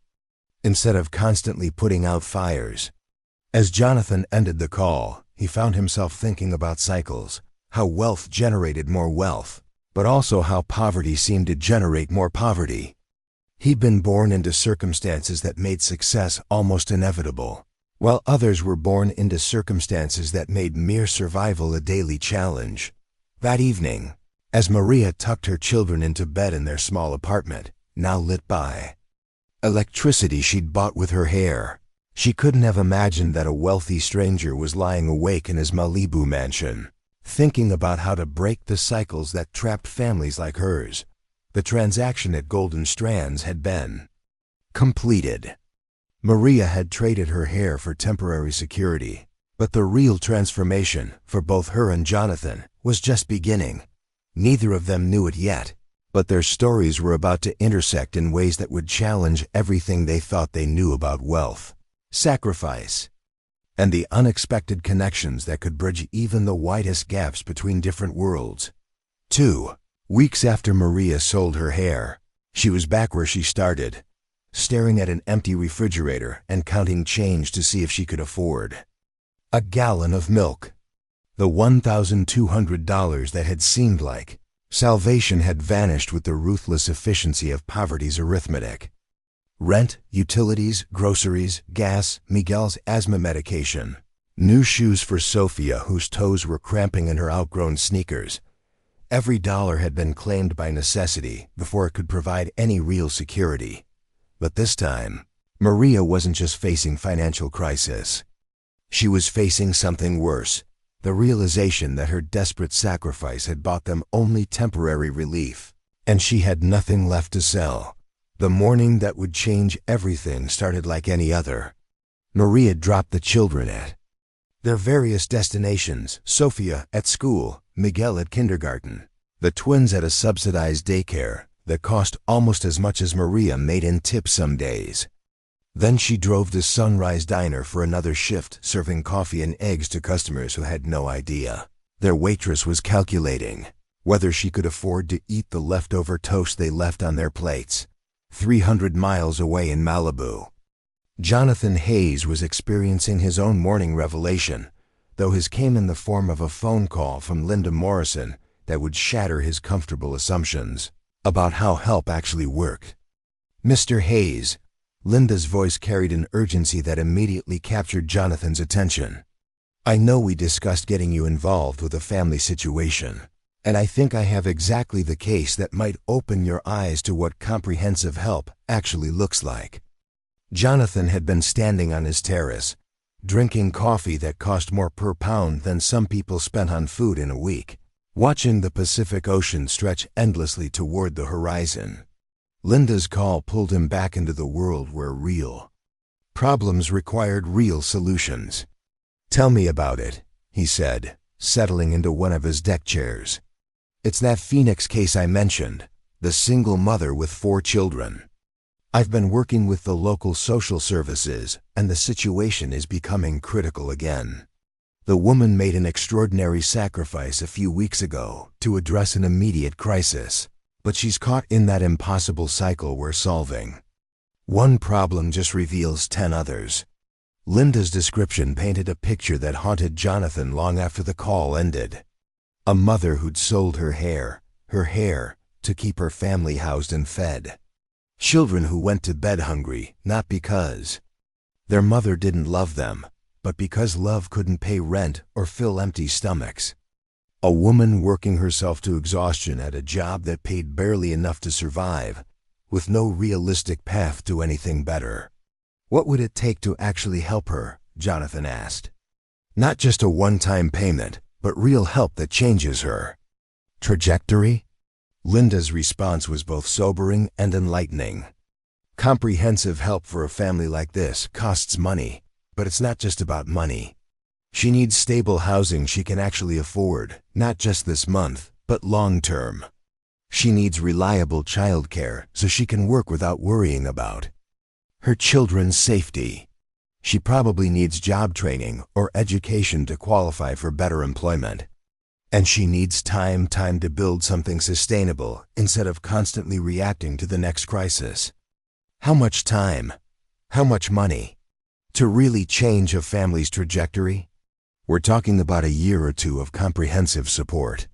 instead of constantly putting out fires. As Jonathan ended the call, he found himself thinking about cycles, how wealth generated more wealth, but also how poverty seemed to generate more poverty. He'd been born into circumstances that made success almost inevitable, while others were born into circumstances that made mere survival a daily challenge. That evening, as Maria tucked her children into bed in their small apartment, now lit by electricity she'd bought with her hair, she couldn't have imagined that a wealthy stranger was lying awake in his Malibu mansion, thinking about how to break the cycles that trapped families like hers. The transaction at Golden Strands had been completed. Maria had traded her hair for temporary security, but the real transformation, for both her and Jonathan, was just beginning. Neither of them knew it yet, but their stories were about to intersect in ways that would challenge everything they thought they knew about wealth, sacrifice, and the unexpected connections that could bridge even the widest gaps between different worlds. 2 weeks after Maria sold her hair, she was back where she started, staring at an empty refrigerator and counting change to see if she could afford a gallon of milk. The $1,200 that had seemed like salvation had vanished with the ruthless efficiency of poverty's arithmetic. Rent, utilities, groceries, gas, Miguel's asthma medication, new shoes for Sophia whose toes were cramping in her outgrown sneakers. Every dollar had been claimed by necessity before it could provide any real security. But this time, Maria wasn't just facing financial crisis. She was facing something worse, the realization that her desperate sacrifice had bought them only temporary relief, and she had nothing left to sell. The morning that would change everything started like any other. Maria dropped the children at their various destinations, Sophia at school, Miguel at kindergarten, the twins at a subsidized daycare that cost almost as much as Maria made in tips some days. Then she drove to Sunrise Diner for another shift, serving coffee and eggs to customers who had no idea Their waitress was calculating whether she could afford to eat the leftover toast they left on their plates, 300 miles away in Malibu. Jonathan Hayes was experiencing his own morning revelation, though his came in the form of a phone call from Linda Morrison that would shatter his comfortable assumptions about how help actually worked. "Mr. Hayes," Linda's voice carried an urgency that immediately captured Jonathan's attention. "I know we discussed getting you involved with a family situation, and I think I have exactly the case that might open your eyes to what comprehensive help actually looks like." Jonathan had been standing on his terrace, drinking coffee that cost more per pound than some people spent on food in a week, watching the Pacific Ocean stretch endlessly toward the horizon. Linda's call pulled him back into the world where real problems required real solutions. "Tell me about it," he said, settling into one of his deck chairs. "It's that Phoenix case I mentioned, the single mother with 4 children. I've been working with the local social services, and the situation is becoming critical again. The woman made an extraordinary sacrifice a few weeks ago to address an immediate crisis, but she's caught in that impossible cycle we're solving. One problem just reveals 10 others." Linda's description painted a picture that haunted Jonathan long after the call ended. A mother who'd sold her hair, to keep her family housed and fed. Children who went to bed hungry, not because their mother didn't love them, but because love couldn't pay rent or fill empty stomachs. A woman working herself to exhaustion at a job that paid barely enough to survive, with no realistic path to anything better. What would it take to actually help her, Jonathan asked. Not just a one-time payment, but real help that changes her trajectory? Linda's response was both sobering and enlightening. Comprehensive help for a family like this costs money, but it's not just about money. She needs stable housing she can actually afford, not just this month, but long-term. She needs reliable childcare so she can work without worrying about her children's safety. She probably needs job training or education to qualify for better employment. And she needs time to build something sustainable instead of constantly reacting to the next crisis. How much time? How much money? To really change a family's trajectory? We're talking about a year or 2 of comprehensive support.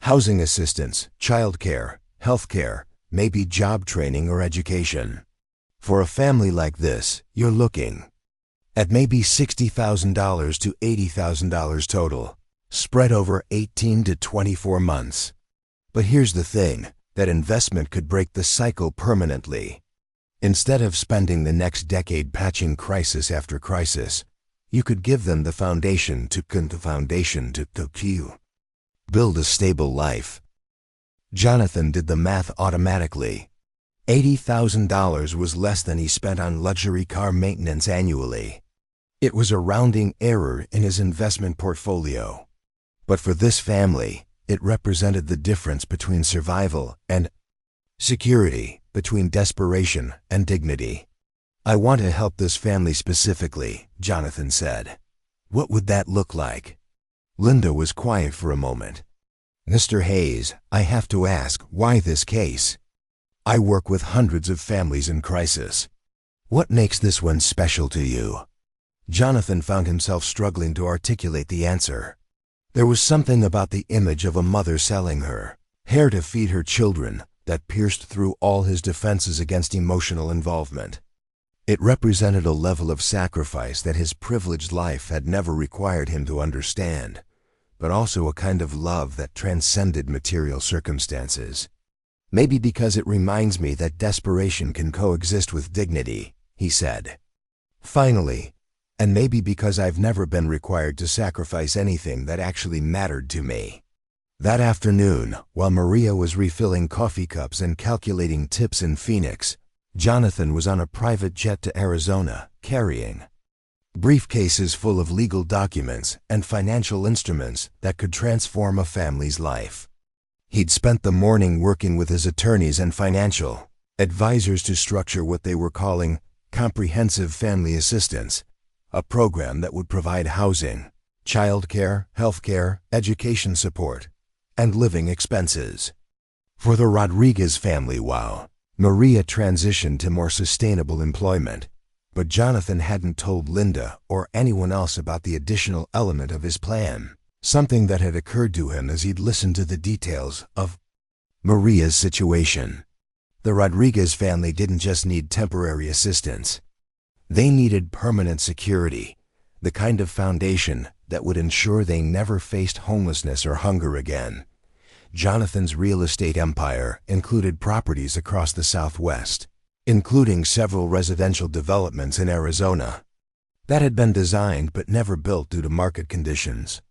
Housing assistance, childcare, healthcare, maybe job training or education. For a family like this, you're looking at maybe $60,000 to $80,000 total, spread over 18 to 24 months. But here's the thing, that investment could break the cycle permanently. Instead of spending the next decade patching crisis after crisis, you could give them the foundation to build a stable life. Jonathan did the math automatically. $80,000 was less than he spent on luxury car maintenance annually. It was a rounding error in his investment portfolio. But for this family, it represented the difference between survival and security, between desperation and dignity. "I want to help this family specifically," Jonathan said. "What would that look like?" Linda was quiet for a moment. "Mr. Hayes, I have to ask, why this case? I work with hundreds of families in crisis. What makes this one special to you?" Jonathan found himself struggling to articulate the answer. There was something about the image of a mother selling her hair to feed her children that pierced through all his defenses against emotional involvement. It represented a level of sacrifice that his privileged life had never required him to understand, but also a kind of love that transcended material circumstances. "Maybe because it reminds me that desperation can coexist with dignity," he said. Finally, "and maybe because I've never been required to sacrifice anything that actually mattered to me." That afternoon, while Maria was refilling coffee cups and calculating tips in Phoenix, Jonathan was on a private jet to Arizona, carrying briefcases full of legal documents and financial instruments that could transform a family's life. He'd spent the morning working with his attorneys and financial advisors to structure what they were calling comprehensive family assistance, a program that would provide housing, childcare, healthcare, education support, and living expenses. For the Rodriguez family, Maria transitioned to more sustainable employment, but Jonathan hadn't told Linda or anyone else about the additional element of his plan, something that had occurred to him as he'd listened to the details of Maria's situation. The Rodriguez family didn't just need temporary assistance. They needed permanent security, the kind of foundation that would ensure they never faced homelessness or hunger again. Jonathan's real estate empire included properties across the Southwest, including several residential developments in Arizona that had been designed but never built due to market conditions.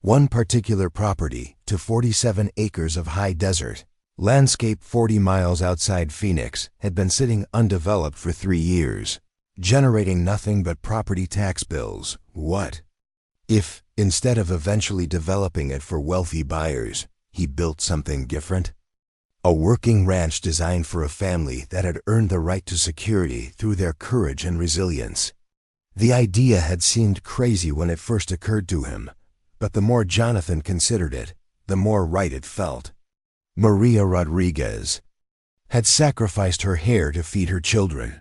One particular property, to 47 acres of high desert landscape 40 miles outside Phoenix, had been sitting undeveloped for 3 years, generating nothing but property tax bills. What if, instead of eventually developing it for wealthy buyers, he built something different? A working ranch designed for a family that had earned the right to security through their courage and resilience. The idea had seemed crazy when it first occurred to him, but the more Jonathan considered it, the more right it felt. Maria Rodriguez had sacrificed her hair to feed her children.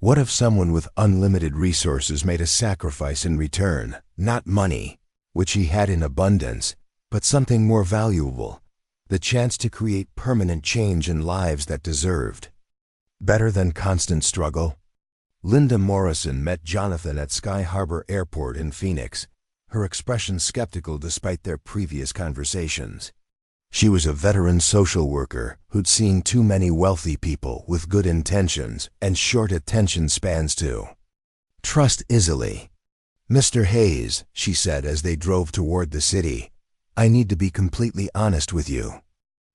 What if someone with unlimited resources made a sacrifice in return, not money, which he had in abundance, but something more valuable, the chance to create permanent change in lives that deserved better than constant struggle? Linda Morrison met Jonathan at Sky Harbor Airport in Phoenix, her expression skeptical despite their previous conversations. She was a veteran social worker who'd seen too many wealthy people with good intentions and short attention spans to trust easily. "Mr. Hayes," she said as they drove toward the city, "I need to be completely honest with you.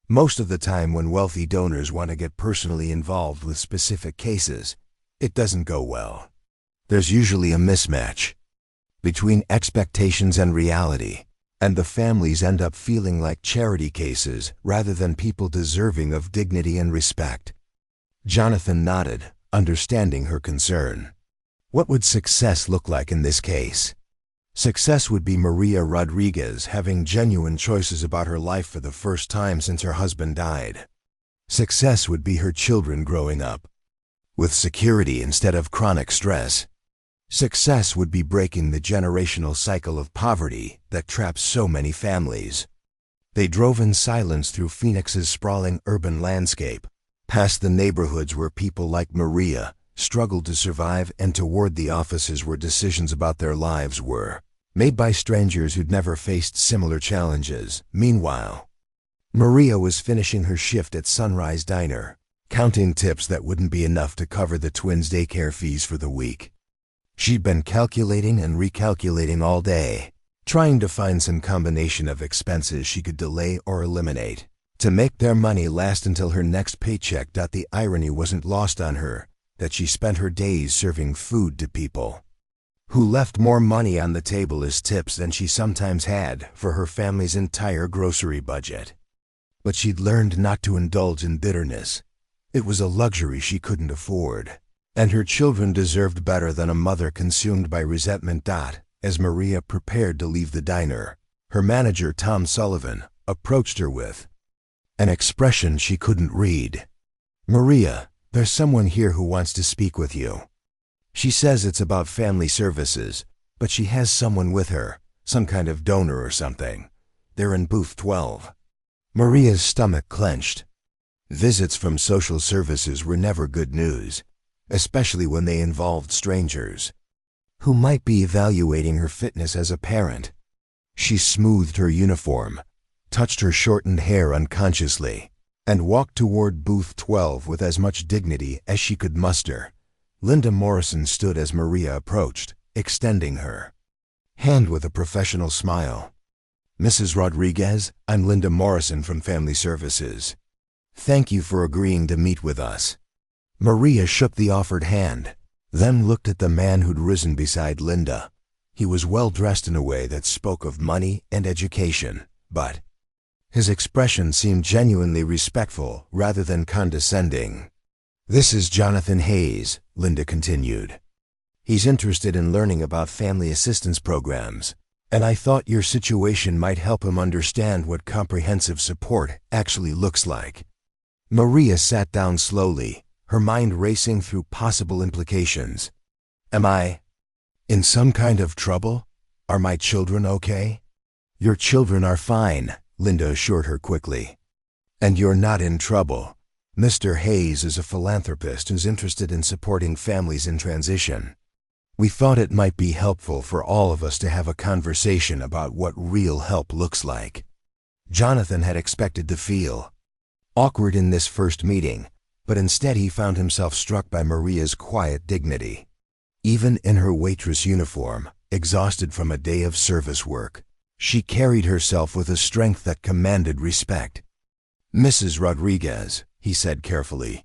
Most of the time when wealthy donors want to get personally involved with specific cases, it doesn't go well. There's usually a mismatch between expectations and reality, and the families end up feeling like charity cases rather than people deserving of dignity and respect." Jonathan nodded, understanding her concern. What would success look like in this case? Success would be Maria Rodriguez having genuine choices about her life for the first time since her husband died. Success would be her children growing up with security instead of chronic stress. Success would be breaking the generational cycle of poverty that traps so many families. They drove in silence through Phoenix's sprawling urban landscape, past the neighborhoods where people like Maria struggled to survive and toward the offices where decisions about their lives were made by strangers who'd never faced similar challenges. Meanwhile, Maria was finishing her shift at Sunrise Diner, counting tips that wouldn't be enough to cover the twins' daycare fees for the week. She'd been calculating and recalculating all day, trying to find some combination of expenses she could delay or eliminate to make their money last until her next paycheck. The irony wasn't lost on her that she spent her days serving food to people who left more money on the table as tips than she sometimes had for her family's entire grocery budget. But she'd learned not to indulge in bitterness. It was a luxury she couldn't afford, and her children deserved better than a mother consumed by resentment. As Maria prepared to leave the diner, her manager, Tom Sullivan, approached her with an expression she couldn't read. "Maria, there's someone here who wants to speak with you. She says it's about family services, but she has someone with her, some kind of donor or something. They're in booth 12. Maria's stomach clenched. Visits from social services were never good news, especially when they involved strangers who might be evaluating her fitness as a parent. She smoothed her uniform, touched her shortened hair unconsciously, and walked toward booth 12 with as much dignity as she could muster. Linda Morrison stood as Maria approached, extending her hand with a professional smile. "Mrs. Rodriguez, I'm Linda Morrison from Family Services. Thank you for agreeing to meet with us." Maria shook the offered hand, then looked at the man who'd risen beside Linda. He was well dressed in a way that spoke of money and education, but his expression seemed genuinely respectful rather than condescending. "This is Jonathan Hayes," Linda continued. "He's interested in learning about family assistance programs. And I thought your situation might help him understand what comprehensive support actually looks like. Maria sat down slowly, her mind racing through possible implications. Am I in some kind of trouble? Are my children okay? Your children are fine, Linda assured her quickly. And you're not in trouble. Mr. Hayes is a philanthropist who's interested in supporting families in transition. We thought it might be helpful for all of us to have a conversation about what real help looks like. Jonathan had expected to feel awkward in this first meeting, but instead he found himself struck by Maria's quiet dignity. Even in her waitress uniform, exhausted from a day of service work, she carried herself with a strength that commanded respect. Mrs. Rodriguez, he said carefully,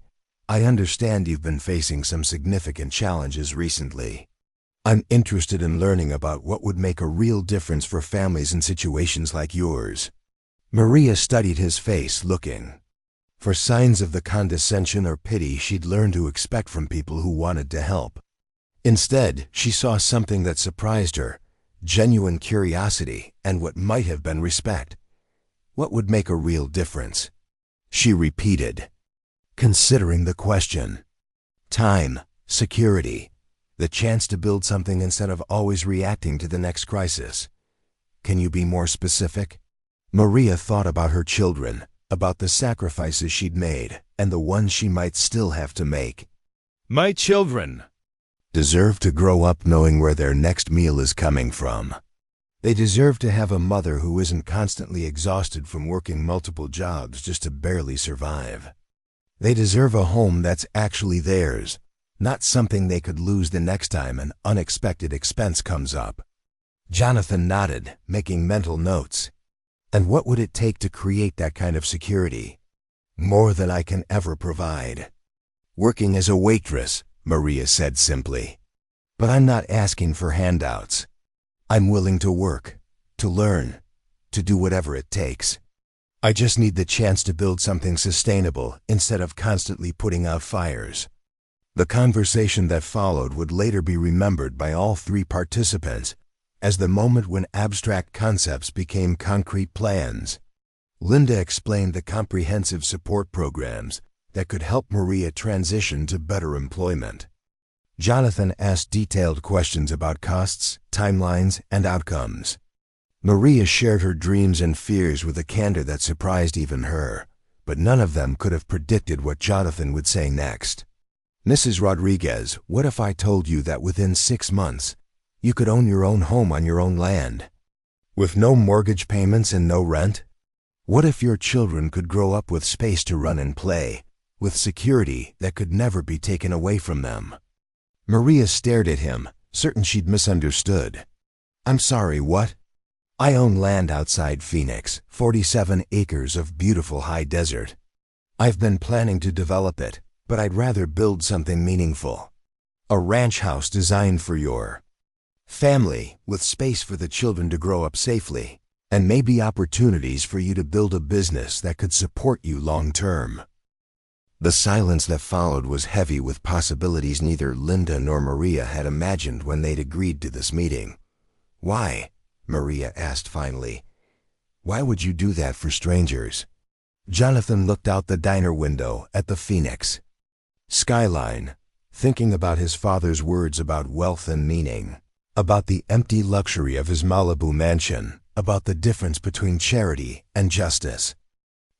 I understand you've been facing some significant challenges recently. I'm interested in learning about what would make a real difference for families in situations like yours. Maria studied his face, looking for signs of the condescension or pity she'd learned to expect from people who wanted to help. Instead, she saw something that surprised her, genuine curiosity and what might have been respect. What would make a real difference? She repeated, considering the question. Time, security, the chance to build something instead of always reacting to the next crisis. Can you be more specific? Maria thought about her children, about the sacrifices she'd made, and the ones she might still have to make. My children deserve to grow up knowing where their next meal is coming from. They deserve to have a mother who isn't constantly exhausted from working multiple jobs just to barely survive. They deserve a home that's actually theirs, not something they could lose the next time an unexpected expense comes up. Jonathan nodded, making mental notes. And what would it take to create that kind of security? More than I can ever provide. Working as a waitress, Maria said simply. But I'm not asking for handouts. I'm willing to work, to learn, to do whatever it takes. I just need the chance to build something sustainable instead of constantly putting out fires. The conversation that followed would later be remembered by all three participants as the moment when abstract concepts became concrete plans. Linda explained the comprehensive support programs that could help Maria transition to better employment. Jonathan asked detailed questions about costs, timelines, and outcomes. Maria shared her dreams and fears with a candor that surprised even her, but none of them could have predicted what Jonathan would say next. Mrs. Rodriguez, what if I told you that within 6 months, you could own your own home on your own land? With no mortgage payments and no rent? What if your children could grow up with space to run and play, with security that could never be taken away from them? Maria stared at him, certain she'd misunderstood. I'm sorry, what? I own land outside Phoenix, 47 acres of beautiful high desert. I've been planning to develop it, but I'd rather build something meaningful. A ranch house designed for your family, with space for the children to grow up safely, and maybe opportunities for you to build a business that could support you long term. The silence that followed was heavy with possibilities neither Linda nor Maria had imagined when they'd agreed to this meeting. Why? Maria asked finally. Why would you do that for strangers? Jonathan looked out the diner window at the Phoenix skyline, thinking about his father's words about wealth and meaning, about the empty luxury of his Malibu mansion, about the difference between charity and justice.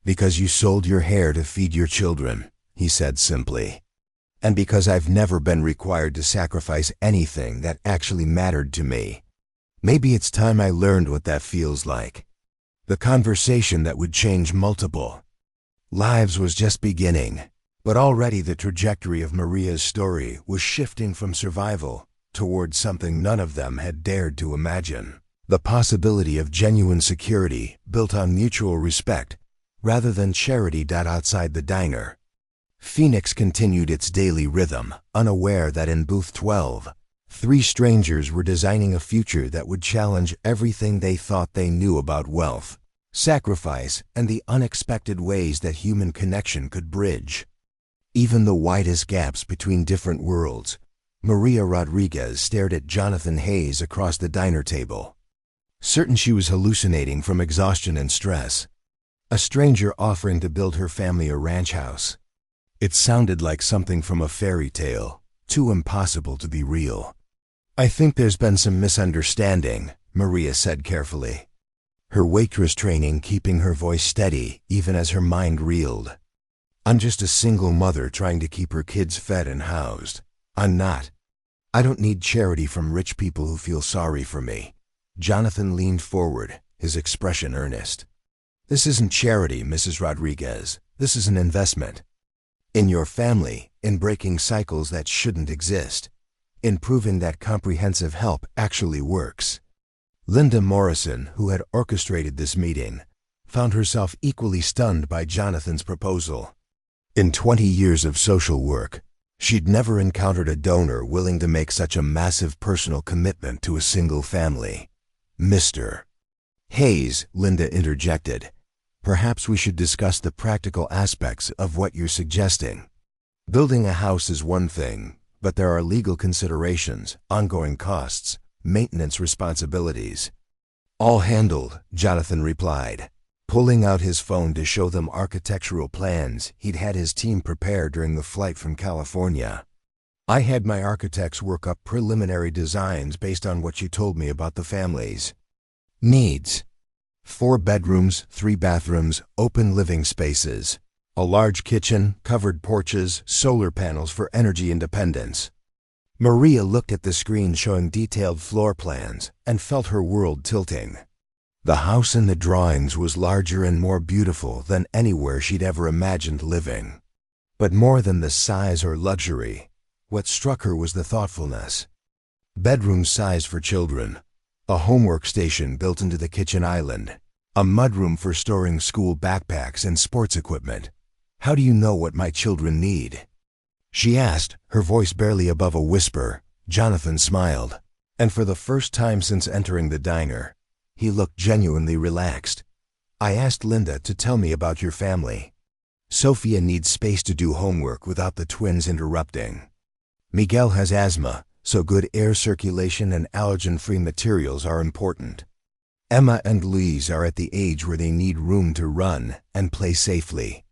Because you sold your hair to feed your children, he said simply. And because I've never been required to sacrifice anything that actually mattered to me. Maybe it's time I learned what that feels like. The conversation that would change multiple lives was just beginning, but already the trajectory of Maria's story was shifting from survival towards something none of them had dared to imagine. The possibility of genuine security built on mutual respect rather than charity. Outside the diner, Phoenix continued its daily rhythm, unaware that in booth 12, 3 strangers were designing a future that would challenge everything they thought they knew about wealth, sacrifice, and the unexpected ways that human connection could bridge even the widest gaps between different worlds. Maria Rodriguez stared at Jonathan Hayes across the diner table. certain she was hallucinating from exhaustion and stress. A stranger offering to build her family a ranch house. It sounded like something from a fairy tale, too impossible to be real. "I think there's been some misunderstanding," Maria said carefully, her waitress training keeping her voice steady even as her mind reeled. "I'm just a single mother trying to keep her kids fed and housed. I'm not. I don't need charity from rich people who feel sorry for me." Jonathan leaned forward, his expression earnest. "This isn't charity, Mrs. Rodriguez. This is an investment. In your family, in breaking cycles that shouldn't exist, in proving that comprehensive help actually works." Linda Morrison, who had orchestrated this meeting, found herself equally stunned by Jonathan's proposal. In 20 years of social work, she'd never encountered a donor willing to make such a massive personal commitment to a single family. "Mr. Hayes," Linda interjected, "perhaps we should discuss the practical aspects of what you're suggesting. Building a house is one thing, but there are legal considerations, ongoing costs, maintenance responsibilities." "All handled," Jonathan replied, pulling out his phone to show them architectural plans he'd had his team prepare during the flight from California. "I had my architects work up preliminary designs based on what you told me about the family's needs. 4 bedrooms, 3 bathrooms, open living spaces, a large kitchen, covered porches, solar panels for energy independence." Maria looked at the screen showing detailed floor plans and felt her world tilting. The house in the drawings was larger and more beautiful than anywhere she'd ever imagined living. But more than the size or luxury, what struck her was the thoughtfulness. Bedroom size for children, a homework station built into the kitchen island, a mudroom for storing school backpacks and sports equipment. "How do you know what my children need?" she asked, her voice barely above a whisper. Jonathan smiled, and for the first time since entering the diner, he looked genuinely relaxed. "I asked Linda to tell me about your family. Sophia needs space to do homework without the twins interrupting. Miguel has asthma, so good air circulation and allergen-free materials are important. Emma and Louise are at the age where they need room to run and play safely.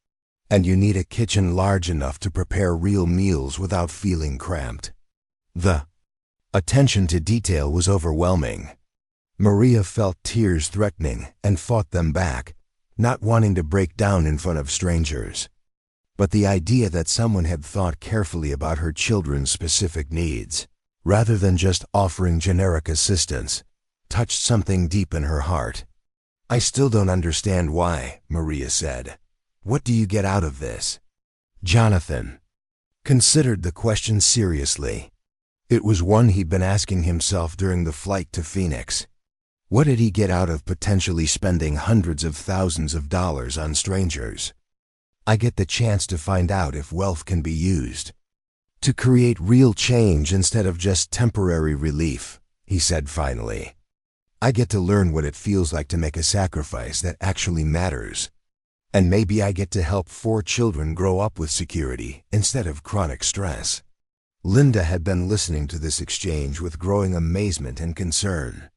And you need a kitchen large enough to prepare real meals without feeling cramped." The attention to detail was overwhelming. Maria felt tears threatening and fought them back, not wanting to break down in front of strangers. But the idea that someone had thought carefully about her children's specific needs, rather than just offering generic assistance, touched something deep in her heart. "I still don't understand why," Maria said. "What do you get out of this?" Jonathan considered the question seriously. It was one he'd been asking himself during the flight to Phoenix. What did he get out of potentially spending hundreds of thousands of dollars on strangers? "I get the chance to find out if wealth can be used to create real change instead of just temporary relief," he said finally. "I get to learn what it feels like to make a sacrifice that actually matters. And maybe I get to help 4 children grow up with security instead of chronic stress." Linda had been listening to this exchange with growing amazement and concern.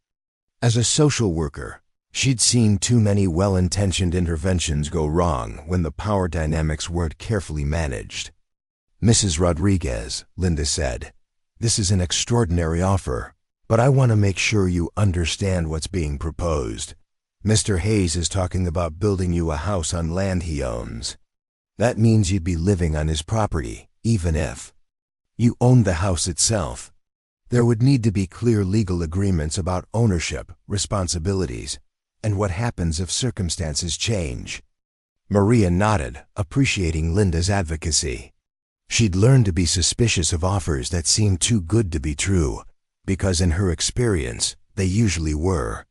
As a social worker, she'd seen too many well-intentioned interventions go wrong when the power dynamics weren't carefully managed. "Mrs. Rodriguez," Linda said, "this is an extraordinary offer, but I want to make sure you understand what's being proposed. Mr. Hayes is talking about building you a house on land he owns. That means you'd be living on his property, even if you owned the house itself. There would need to be clear legal agreements about ownership, responsibilities, and what happens if circumstances change." Maria nodded, appreciating Linda's advocacy. She'd learned to be suspicious of offers that seemed too good to be true, because in her experience, they usually were.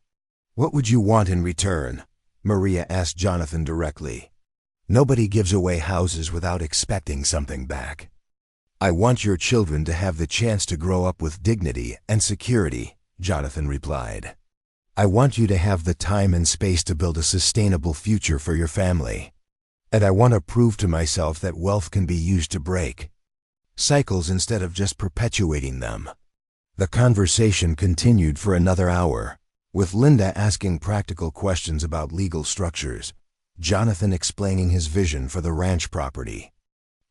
"What would you want in return?" Maria asked Jonathan directly. "Nobody gives away houses without expecting something back." "I want your children to have the chance to grow up with dignity and security," Jonathan replied. "I want you to have the time and space to build a sustainable future for your family. And I want to prove to myself that wealth can be used to break cycles instead of just perpetuating them." The conversation continued for another hour, with Linda asking practical questions about legal structures, Jonathan explaining his vision for the ranch property,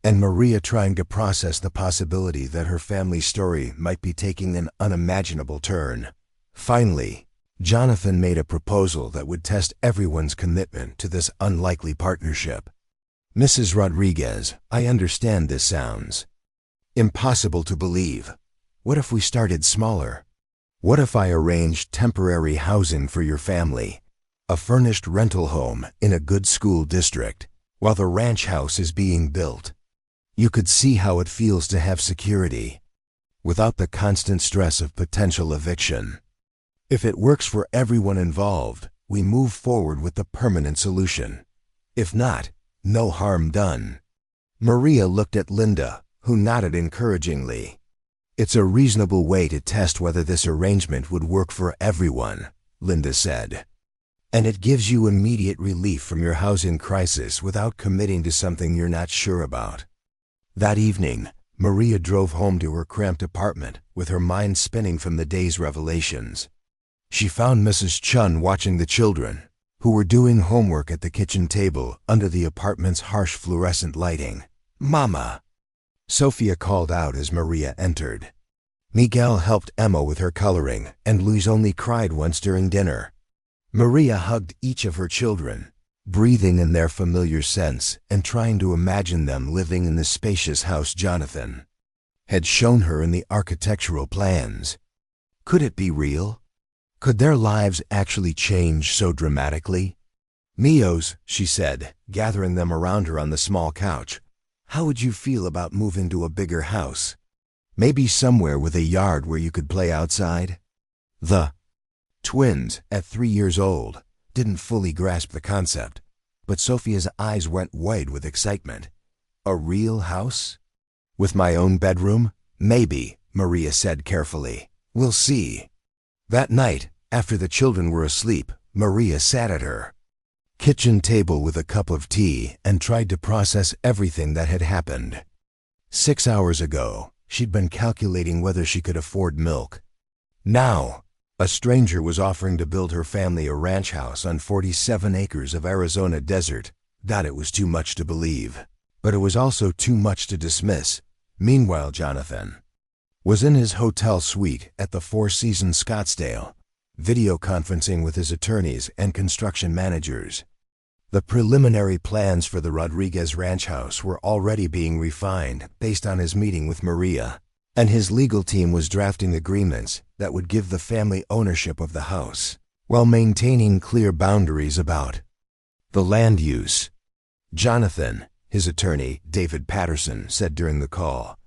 and Maria trying to process the possibility that her family's story might be taking an unimaginable turn. Finally, Jonathan made a proposal that would test everyone's commitment to this unlikely partnership. "Mrs. Rodriguez, I understand this sounds impossible to believe. What if we started smaller? What if I arranged temporary housing for your family, a furnished rental home in a good school district, while the ranch house is being built? You could see how it feels to have security, without the constant stress of potential eviction. If it works for everyone involved, we move forward with the permanent solution. If not, no harm done." Maria looked at Linda, who nodded encouragingly. "It's a reasonable way to test whether this arrangement would work for everyone," Linda said. "And it gives you immediate relief from your housing crisis without committing to something you're not sure about." That evening, Maria drove home to her cramped apartment with her mind spinning from the day's revelations. She found Mrs. Chun watching the children, who were doing homework at the kitchen table under the apartment's harsh fluorescent lighting. "Mama!" Sophia called out as Maria entered. Miguel helped Emma with her coloring, and Luis only cried once during dinner. Maria hugged each of her children, breathing in their familiar scents and trying to imagine them living in the spacious house Jonathan had shown her in the architectural plans. Could it be real? Could their lives actually change so dramatically? "Mios," she said, gathering them around her on the small couch, "how would you feel about moving to a bigger house? Maybe somewhere with a yard where you could play outside?" The twins, at 3 years old, didn't fully grasp the concept, but Sophia's eyes went wide with excitement. "A real house? With my own bedroom? Maybe," Maria said carefully. "We'll see." That night, after the children were asleep, Maria sat at her kitchen table with a cup of tea and tried to process everything that had happened. 6 hours ago, she'd been calculating whether she could afford milk. Now, a stranger was offering to build her family a ranch house on 47 acres of Arizona desert. It was too much to believe, but it was also too much to dismiss. Meanwhile, Jonathan was in his hotel suite at the Four Seasons Scottsdale, video conferencing with his attorneys and construction managers. The preliminary plans for the Rodriguez ranch house were already being refined based on his meeting with Maria, and his legal team was drafting agreements that would give the family ownership of the house, while maintaining clear boundaries about the land use. "Jonathan," his attorney, David Patterson, said during the call,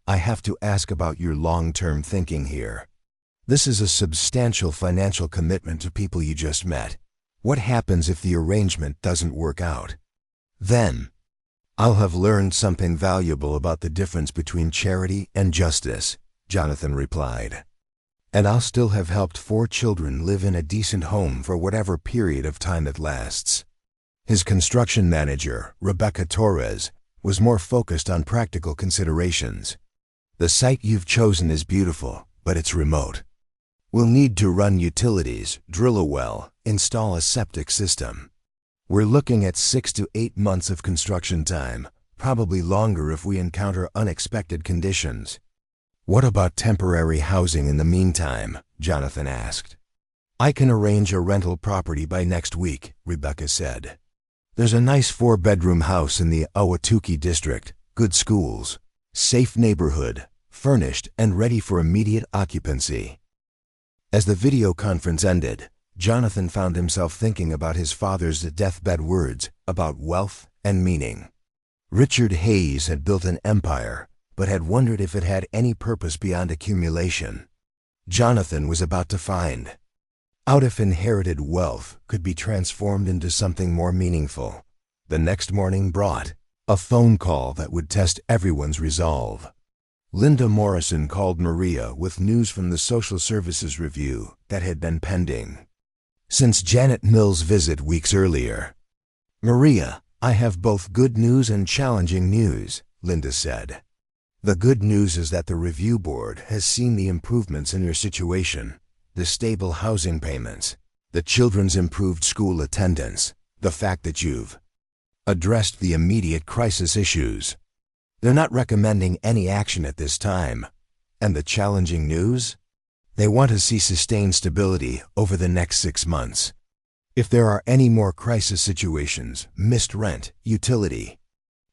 "I have to ask about your long-term thinking here. This is a substantial financial commitment to people you just met. What happens if the arrangement doesn't work out?" "Then I'll have learned something valuable about the difference between charity and justice," Jonathan replied. "And I'll still have helped 4 children live in a decent home for whatever period of time it lasts." His construction manager, Rebecca Torres, was more focused on practical considerations. "The site you've chosen is beautiful, but it's remote. We'll need to run utilities, drill a well, install a septic system. We're looking at 6 to 8 months of construction time, probably longer if we encounter unexpected conditions." "What about temporary housing in the meantime?" Jonathan asked. "I can arrange a rental property by next week," Rebecca said. "There's a nice 4-bedroom house in the Ahwatukee district, good schools, safe neighborhood, furnished and ready for immediate occupancy." As the video conference ended, Jonathan found himself thinking about his father's deathbed words about wealth and meaning. Richard Hayes had built an empire, but had wondered if it had any purpose beyond accumulation. Jonathan was about to find out if inherited wealth could be transformed into something more meaningful. The next morning brought a phone call that would test everyone's resolve. Linda Morrison called Maria with news from the Social Services Review that had been pending since Janet Mill's visit weeks earlier. "Maria, I have both good news and challenging news," Linda said. "The good news is that the review board has seen the improvements in your situation, the stable housing payments, the children's improved school attendance, the fact that you've addressed the immediate crisis issues. They're not recommending any action at this time. And the challenging news? They want to see sustained stability over the next 6 months. If there are any more crisis situations, missed rent, utility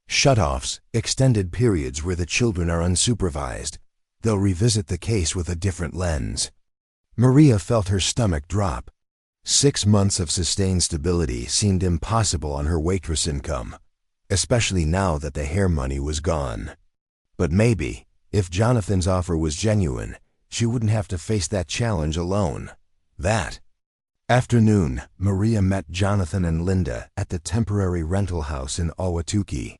shutoffs, extended periods where the children are unsupervised, they'll revisit the case with a different lens. Maria felt her stomach drop. 6 months of sustained stability seemed impossible on her waitress income, especially now that the hair money was gone. But maybe, if Jonathan's offer was genuine, she wouldn't have to face that challenge alone. That afternoon, Maria met Jonathan and Linda at the temporary rental house in Ahwatukee.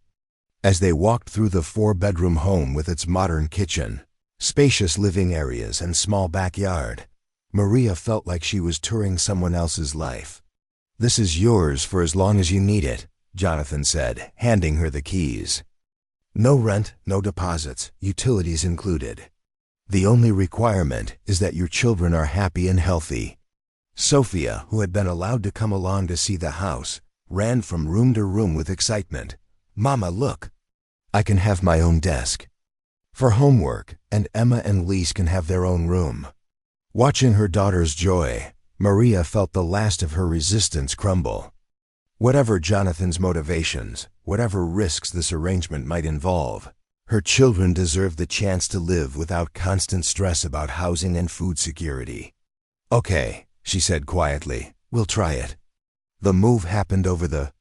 As they walked through the 4-bedroom home with its modern kitchen, spacious living areas, and small backyard, Maria felt like she was touring someone else's life. "This is yours for as long as you need it," Jonathan said, handing her the keys. "No rent, no deposits, utilities included. The only requirement is that your children are happy and healthy." Sophia, who had been allowed to come along to see the house, ran from room to room with excitement. "Mama, look! I can have my own desk for homework, and Emma and Lise can have their own room." Watching her daughter's joy, Maria felt the last of her resistance crumble. Whatever Jonathan's motivations, whatever risks this arrangement might involve, her children deserved the chance to live without constant stress about housing and food security. "Okay," she said quietly, "we'll try it." The move happened over the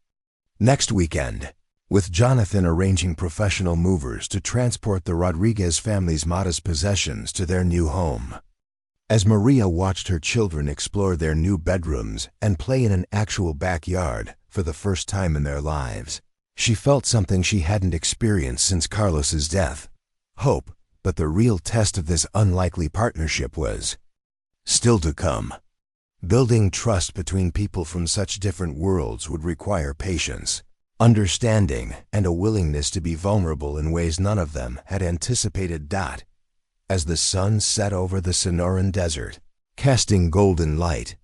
next weekend, with Jonathan arranging professional movers to transport the Rodriguez family's modest possessions to their new home. As Maria watched her children explore their new bedrooms and play in an actual backyard for the first time in their lives, she felt something she hadn't experienced since Carlos's death: hope. But the real test of this unlikely partnership was still to come. Building trust between people from such different worlds would require patience, understanding, and a willingness to be vulnerable in ways none of them had anticipated. As the sun set over the Sonoran Desert, casting golden light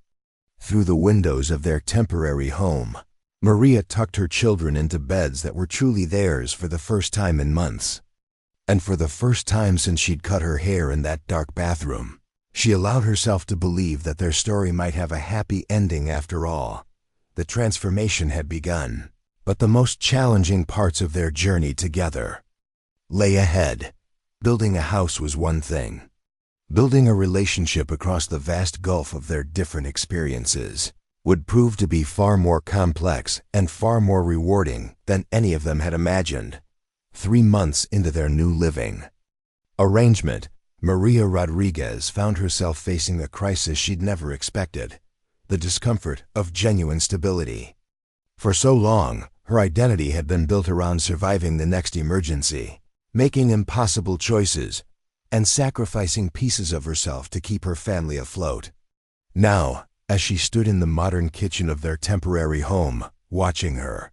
through the windows of their temporary home, Maria tucked her children into beds that were truly theirs for the first time in months. And for the first time since she'd cut her hair in that dark bathroom, she allowed herself to believe that their story might have a happy ending after all. The transformation had begun, but the most challenging parts of their journey together lay ahead. Building a house was one thing. Building a relationship across the vast gulf of their different experiences would prove to be far more complex and far more rewarding than any of them had imagined. 3 months into their new living arrangement, Maria Rodriguez found herself facing a crisis she'd never expected: the discomfort of genuine stability. For so long, her identity had been built around surviving the next emergency, making impossible choices, and sacrificing pieces of herself to keep her family afloat. Now, as she stood in the modern kitchen of their temporary home, watching her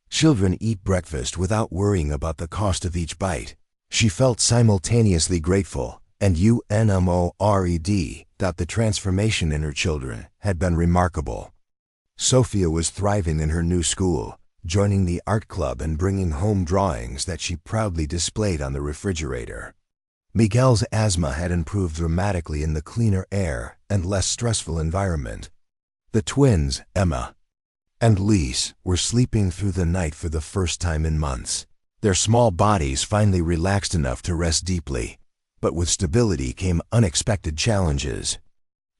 children eat breakfast without worrying about the cost of each bite, she felt simultaneously grateful and unmored that the transformation in her children had been remarkable. Sophia was thriving in her new school, joining the art club and bringing home drawings that she proudly displayed on the refrigerator. Miguel's asthma had improved dramatically in the cleaner air and less stressful environment. The twins, Emma and Lise, were sleeping through the night for the first time in months. Their small bodies finally relaxed enough to rest deeply, but with stability came unexpected challenges.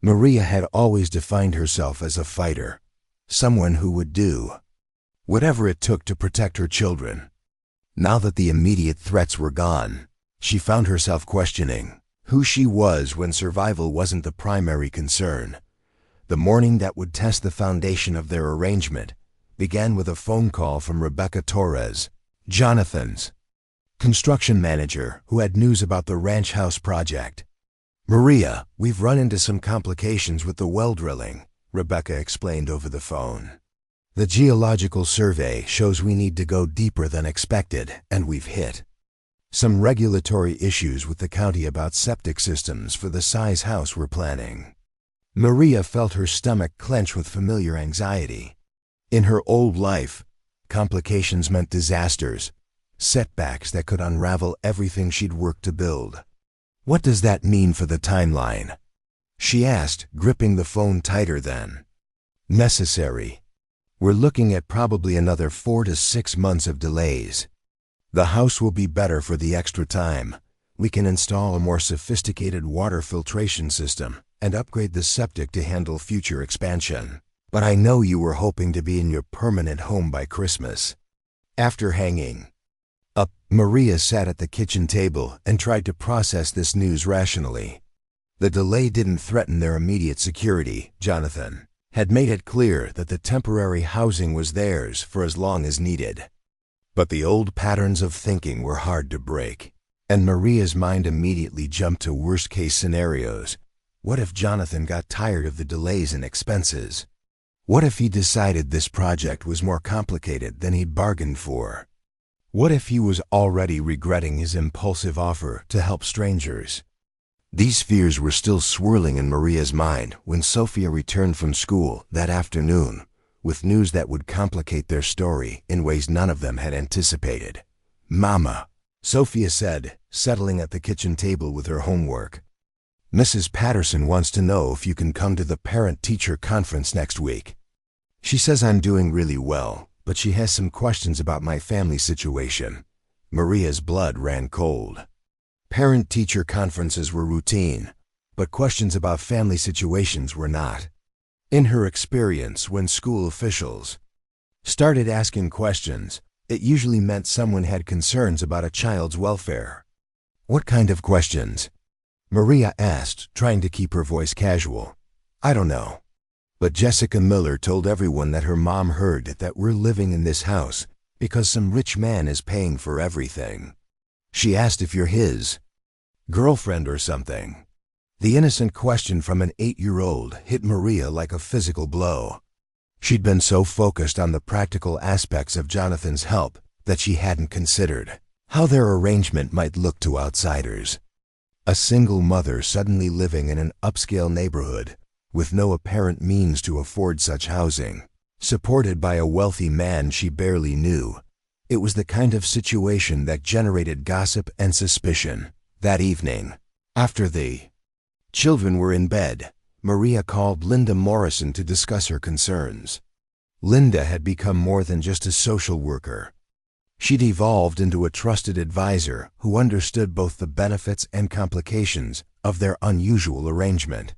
Maria had always defined herself as a fighter, someone who would do whatever it took to protect her children. Now that the immediate threats were gone, she found herself questioning who she was when survival wasn't the primary concern. The morning that would test the foundation of their arrangement began with a phone call from Rebecca Torres, Jonathan's construction manager, who had news about the ranch house project. "Maria, we've run into some complications with the well drilling," Rebecca explained over the phone. "The geological survey shows we need to go deeper than expected, and we've hit some regulatory issues with the county about septic systems for the size house we're planning." Maria felt her stomach clench with familiar anxiety. In her old life, complications meant disasters, setbacks that could unravel everything she'd worked to build. What does that mean for the timeline? She asked, gripping the phone tighter then. Necessary. We're looking at probably another 4 to 6 months of delays. The house will be better for the extra time. We can install a more sophisticated water filtration system and upgrade the septic to handle future expansion. But I know you were hoping to be in your permanent home by Christmas. After hanging up, Maria sat at the kitchen table and tried to process this news rationally. The delay didn't threaten their immediate security. Jonathan had made it clear that the temporary housing was theirs for as long as needed. But the old patterns of thinking were hard to break, and Maria's mind immediately jumped to worst-case scenarios. What if Jonathan got tired of the delays and expenses? What if he decided this project was more complicated than he'd bargained for? What if he was already regretting his impulsive offer to help strangers? These fears were still swirling in Maria's mind when Sophia returned from school that afternoon with news that would complicate their story in ways none of them had anticipated. "Mama," Sophia said, settling at the kitchen table with her homework. "Mrs. Patterson wants to know if you can come to the parent-teacher conference next week. She says I'm doing really well, but she has some questions about my family situation." Maria's blood ran cold. Parent-teacher conferences were routine, but questions about family situations were not. In her experience, when school officials started asking questions, it usually meant someone had concerns about a child's welfare. "What kind of questions?" Maria asked, trying to keep her voice casual. "I don't know. But Jessica Miller told everyone that her mom heard that we're living in this house because some rich man is paying for everything. She asked if you're his girlfriend or something." The innocent question from an 8-year-old hit Maria like a physical blow. She'd been so focused on the practical aspects of Jonathan's help that she hadn't considered how their arrangement might look to outsiders. A single mother suddenly living in an upscale neighborhood with no apparent means to afford such housing, supported by a wealthy man she barely knew. It was the kind of situation that generated gossip and suspicion. That evening, after the children were in bed, Maria called Linda Morrison to discuss her concerns. Linda had become more than just a social worker. She'd evolved into a trusted advisor who understood both the benefits and complications of their unusual arrangement.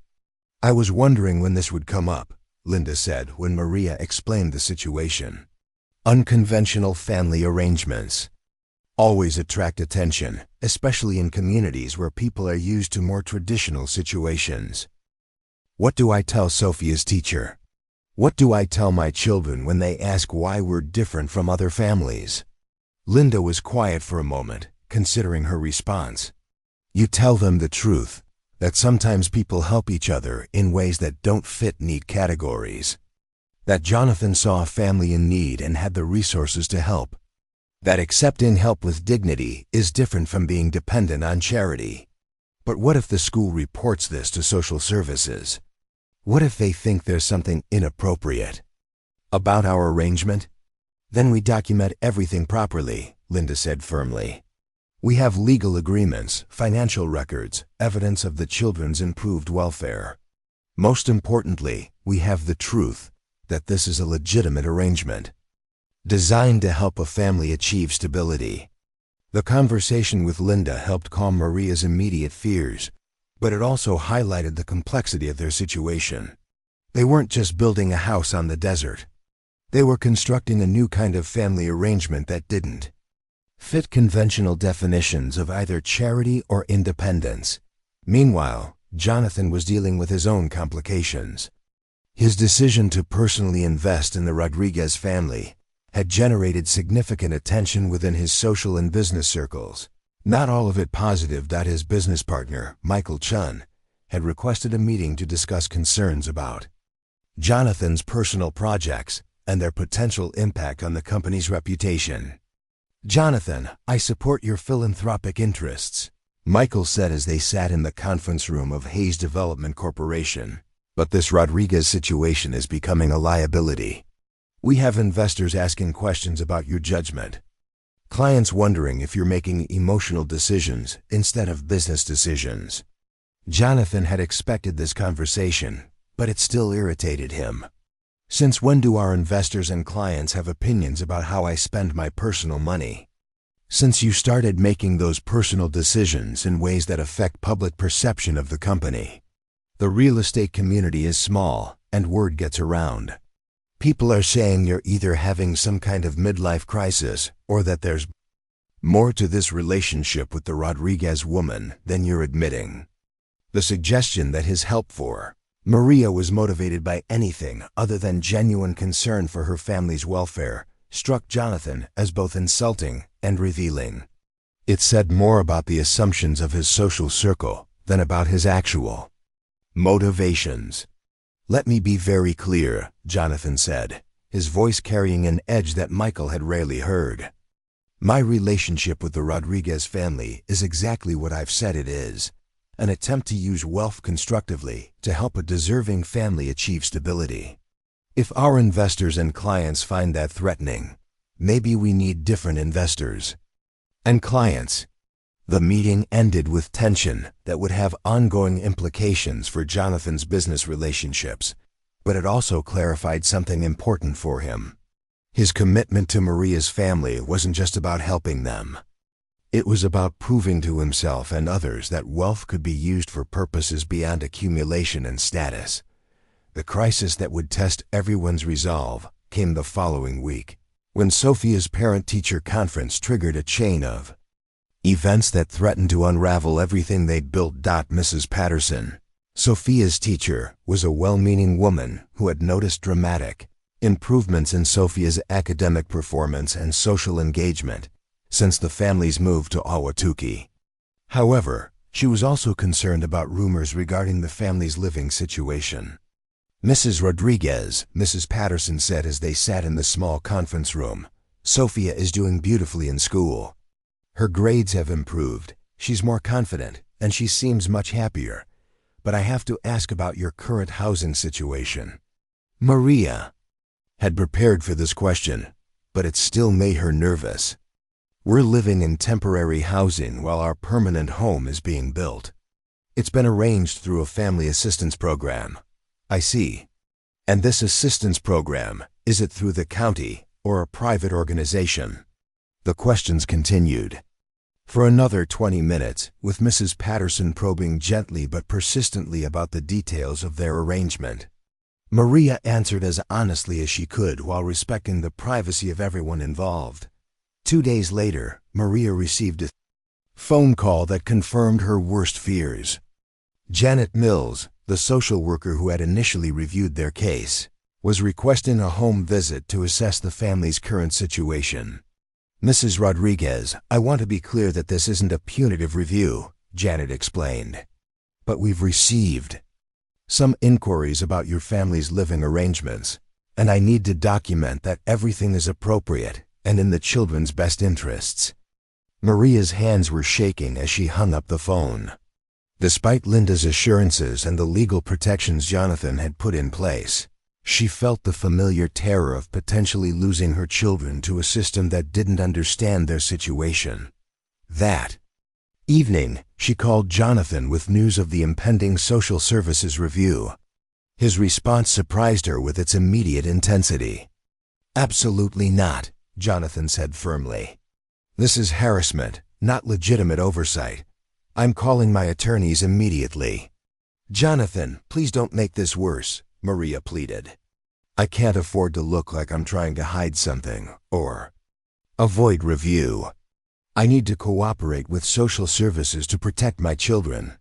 "I was wondering when this would come up," Linda said when Maria explained the situation. "Unconventional family arrangements always attract attention, especially in communities where people are used to more traditional situations. What do I tell Sophia's teacher? What do I tell my children when they ask why we're different from other families?" Linda was quiet for a moment, considering her response. "You tell them the truth, that sometimes people help each other in ways that don't fit neat categories. That Jonathan saw a family in need and had the resources to help. That accepting help with dignity is different from being dependent on charity. But what if the school reports this to social services? What if they think there's something inappropriate about our arrangement? Then we document everything properly," Linda said firmly. "We have legal agreements, financial records, evidence of the children's improved welfare. Most importantly, we have the truth that this is a legitimate arrangement, designed to help a family achieve stability." The conversation with Linda helped calm Maria's immediate fears, but it also highlighted the complexity of their situation. They weren't just building a house on the desert. They were constructing a new kind of family arrangement that didn't fit conventional definitions of either charity or independence. Meanwhile, Jonathan was dealing with his own complications. His decision to personally invest in the Rodriguez family had generated significant attention within his social and business circles. Not all of it positive. His business partner, Michael Chun, had requested a meeting to discuss concerns about Jonathan's personal projects and their potential impact on the company's reputation. "Jonathan, I support your philanthropic interests," Michael said as they sat in the conference room of Hayes Development Corporation. But this Rodriguez situation is becoming a liability. We have investors asking questions about your judgment. Clients wondering if you're making emotional decisions instead of business decisions. Jonathan had expected this conversation, but it still irritated him. Since when do our investors and clients have opinions about how I spend my personal money? Since you started making those personal decisions in ways that affect public perception of the company. The real estate community is small, and word gets around. People are saying you're either having some kind of midlife crisis or that there's more to this relationship with the Rodriguez woman than you're admitting. The suggestion that his help for Maria was motivated by anything other than genuine concern for her family's welfare struck Jonathan as both insulting and revealing. It said more about the assumptions of his social circle than about his actual motivations. "Let me be very clear," Jonathan said, his voice carrying an edge that Michael had rarely heard. "My relationship with the Rodriguez family is exactly what I've said it is, an attempt to use wealth constructively to help a deserving family achieve stability. If our investors and clients find that threatening, maybe we need different investors and clients." The meeting ended with tension that would have ongoing implications for Jonathan's business relationships, but it also clarified something important for him. His commitment to Maria's family wasn't just about helping them. It was about proving to himself and others that wealth could be used for purposes beyond accumulation and status. The crisis that would test everyone's resolve came the following week, when Sophia's parent-teacher conference triggered a chain of events that threatened to unravel everything they'd built. Mrs. Patterson, Sophia's teacher, was a well-meaning woman who had noticed dramatic improvements in Sophia's academic performance and social engagement since the family's move to Ahwatukee. However, she was also concerned about rumors regarding the family's living situation. "Mrs. Rodriguez," Mrs. Patterson said as they sat in the small conference room, "Sophia is doing beautifully in school. Her grades have improved, she's more confident, and she seems much happier. But I have to ask about your current housing situation." Maria had prepared for this question, but it still made her nervous. "We're living in temporary housing while our permanent home is being built. It's been arranged through a family assistance program." "I see. And this assistance program, is it through the county or a private organization?" The questions continued for another 20 minutes, with Mrs. Patterson probing gently but persistently about the details of their arrangement. Maria answered as honestly as she could while respecting the privacy of everyone involved. 2 days later, Maria received a phone call that confirmed her worst fears. Janet Mills, the social worker who had initially reviewed their case, was requesting a home visit to assess the family's current situation. "Mrs. Rodriguez, I want to be clear that this isn't a punitive review," Janet explained. "But we've received some inquiries about your family's living arrangements, and I need to document that everything is appropriate and in the children's best interests." Maria's hands were shaking as she hung up the phone. Despite Linda's assurances and the legal protections Jonathan had put in place, she felt the familiar terror of potentially losing her children to a system that didn't understand their situation. That evening, she called Jonathan with news of the impending social services review. His response surprised her with its immediate intensity. "Absolutely not," Jonathan said firmly. "This is harassment, not legitimate oversight. I'm calling my attorneys immediately." "Jonathan, please don't make this worse," Maria pleaded. "I can't afford to look like I'm trying to hide something or avoid review. I need to cooperate with social services to protect my children."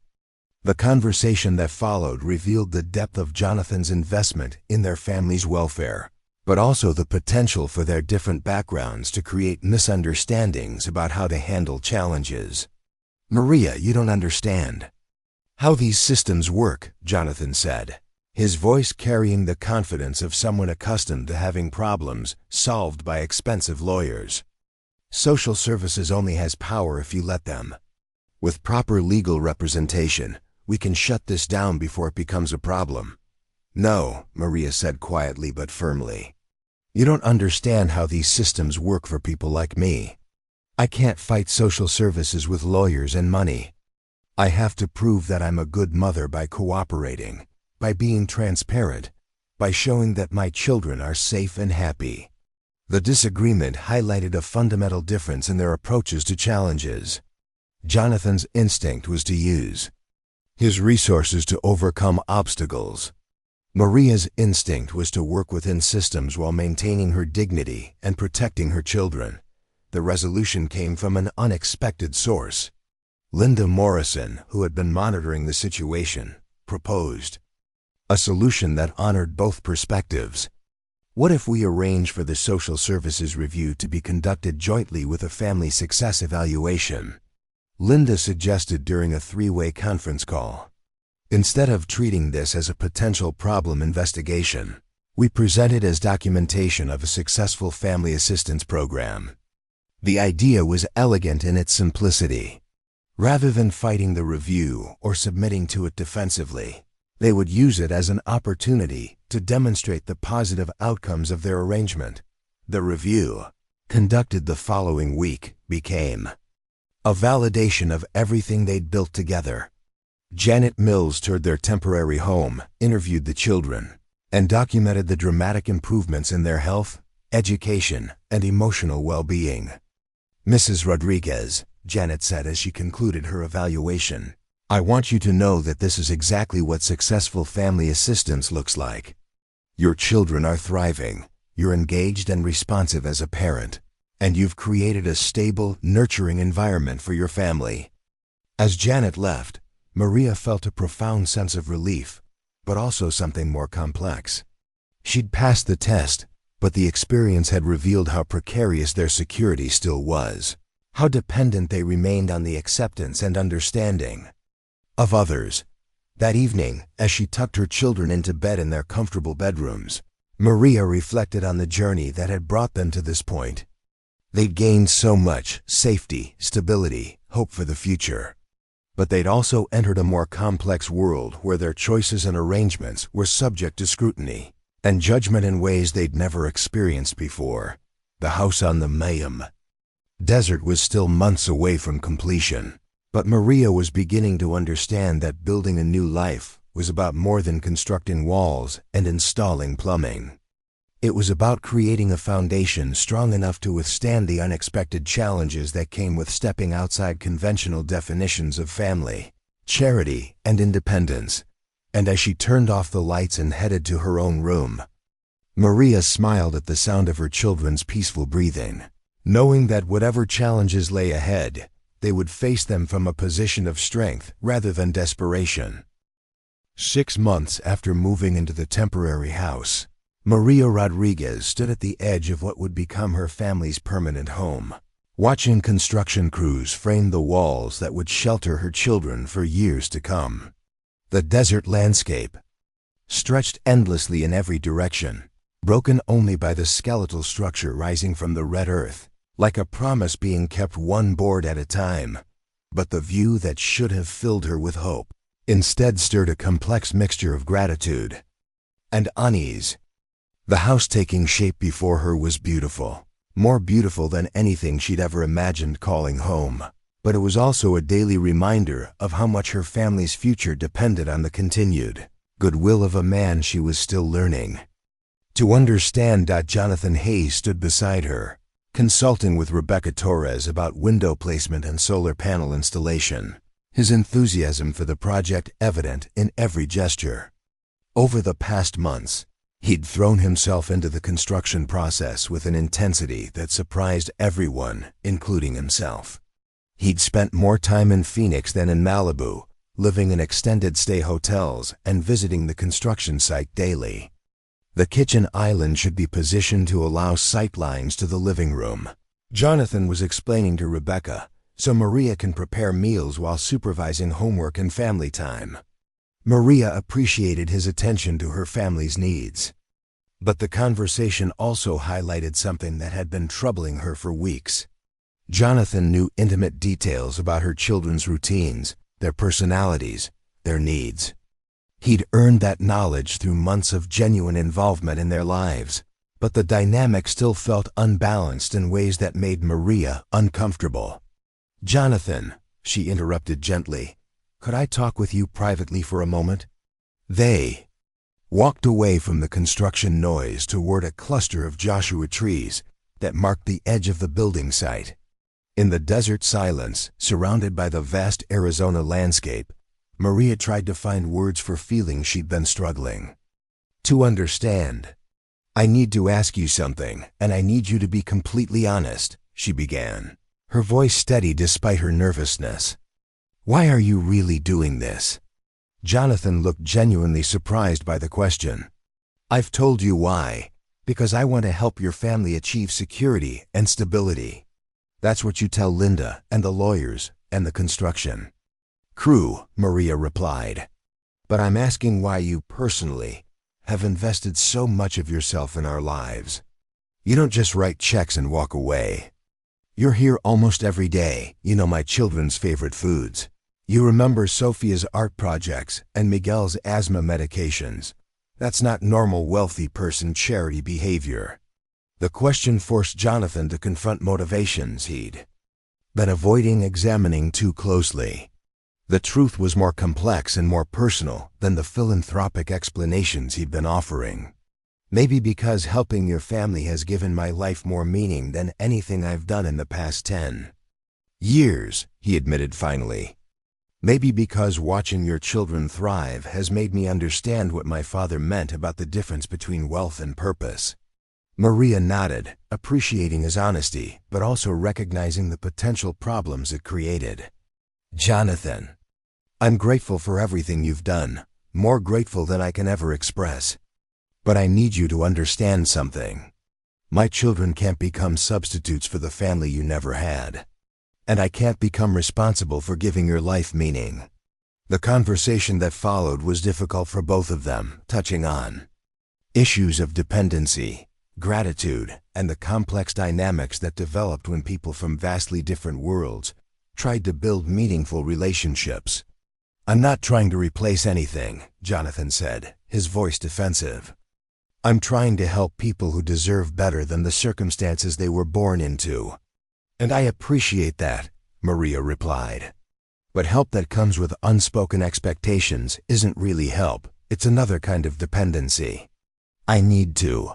The conversation that followed revealed the depth of Jonathan's investment in their family's welfare, but also the potential for their different backgrounds to create misunderstandings about how to handle challenges. "Maria, you don't understand how these systems work," Jonathan said, his voice carrying the confidence of someone accustomed to having problems solved by expensive lawyers. "Social services only has power if you let them. With proper legal representation, we can shut this down before it becomes a problem. "No," Maria said quietly but firmly. "You don't understand how these systems work for people like me. I can't fight social services with lawyers and money. I have to prove that I'm a good mother by cooperating, by being transparent, by showing that my children are safe and happy." The disagreement highlighted a fundamental difference in their approaches to challenges. Jonathan's instinct was to use his resources to overcome obstacles. Maria's instinct was to work within systems while maintaining her dignity and protecting her children. The resolution came from an unexpected source. Linda Morrison, who had been monitoring the situation, proposed a solution that honored both perspectives. "What if we arrange for the social services review to be conducted jointly with a family success evaluation?" Linda suggested during a three-way conference call. "Instead of treating this as a potential problem investigation, we present it as documentation of a successful family assistance program." The idea was elegant in its simplicity. Rather than fighting the review or submitting to it defensively, they would use it as an opportunity to demonstrate the positive outcomes of their arrangement. The review, conducted the following week, became a validation of everything they'd built together. Janet Mills toured their temporary home, interviewed the children, and documented the dramatic improvements in their health, education, and emotional well-being. "Mrs. Rodriguez," Janet said as she concluded her evaluation, "I want you to know that this is exactly what successful family assistance looks like. Your children are thriving, you're engaged and responsive as a parent, and you've created a stable, nurturing environment for your family." As Janet left, Maria felt a profound sense of relief, but also something more complex. She'd passed the test, but the experience had revealed how precarious their security still was, how dependent they remained on the acceptance and understanding of others. That evening, as she tucked her children into bed in their comfortable bedrooms, Maria reflected on the journey that had brought them to this point. They'd gained so much: safety, stability, hope for the future. But they'd also entered a more complex world where their choices and arrangements were subject to scrutiny and judgment in ways they'd never experienced before. The house on the Mayhem Desert was still months away from completion, but Maria was beginning to understand that building a new life was about more than constructing walls and installing plumbing. It was about creating a foundation strong enough to withstand the unexpected challenges that came with stepping outside conventional definitions of family, charity, and independence. And as she turned off the lights and headed to her own room, Maria smiled at the sound of her children's peaceful breathing, knowing that whatever challenges lay ahead, they would face them from a position of strength rather than desperation. 6 months after moving into the temporary house, Maria Rodriguez stood at the edge of what would become her family's permanent home, watching construction crews frame the walls that would shelter her children for years to come. The desert landscape stretched endlessly in every direction, broken only by the skeletal structure rising from the red earth, like a promise being kept one board at a time. But the view that should have filled her with hope instead stirred a complex mixture of gratitude and unease. The house taking shape before her was beautiful, more beautiful than anything she'd ever imagined calling home. But it was also a daily reminder of how much her family's future depended on the continued goodwill of a man she was still learning to understand. Jonathan Hayes stood beside her, consulting with Rebecca Torres about window placement and solar panel installation, his enthusiasm for the project evident in every gesture. Over the past months, he'd thrown himself into the construction process with an intensity that surprised everyone, including himself. He'd spent more time in Phoenix than in Malibu, living in extended-stay hotels and visiting the construction site daily. The kitchen island should be positioned to allow sight lines to the living room, Jonathan was explaining to Rebecca, so Maria can prepare meals while supervising homework and family time. Maria appreciated his attention to her family's needs. But the conversation also highlighted something that had been troubling her for weeks. Jonathan knew intimate details about her children's routines, their personalities, their needs. He'd earned that knowledge through months of genuine involvement in their lives, but the dynamic still felt unbalanced in ways that made Maria uncomfortable. "Jonathan," she interrupted gently, "could I talk with you privately for a moment?" They walked away from the construction noise toward a cluster of Joshua trees that marked the edge of the building site. In the desert silence, surrounded by the vast Arizona landscape, Maria tried to find words for feelings she'd been struggling to understand. "I need to ask you something, and I need you to be completely honest," she began, her voice steady despite her nervousness. "Why are you really doing this?" Jonathan looked genuinely surprised by the question. "I've told you why. Because I want to help your family achieve security and stability. That's what you tell Linda and the lawyers and the construction crew," Maria replied. "But I'm asking why you personally have invested so much of yourself in our lives. You don't just write checks and walk away. You're here almost every day. You know my children's favorite foods. You remember Sophia's art projects and Miguel's asthma medications. That's not normal wealthy person charity behavior." The question forced Jonathan to confront motivations he'd been avoiding examining too closely. The truth was more complex and more personal than the philanthropic explanations he'd been offering. "Maybe because helping your family has given my life more meaning than anything I've done in the past 10 years, he admitted finally. "Maybe because watching your children thrive has made me understand what my father meant about the difference between wealth and purpose." Maria nodded, appreciating his honesty, but also recognizing the potential problems it created. "Jonathan, I'm grateful for everything you've done, more grateful than I can ever express. But I need you to understand something. My children can't become substitutes for the family you never had. And I can't become responsible for giving your life meaning." The conversation that followed was difficult for both of them, touching on issues of dependency, gratitude, and the complex dynamics that developed when people from vastly different worlds tried to build meaningful relationships. "I'm not trying to replace anything," Jonathan said, his voice defensive. "I'm trying to help people who deserve better than the circumstances they were born into." "And I appreciate that," Maria replied. "But help that comes with unspoken expectations isn't really help. It's another kind of dependency. I need to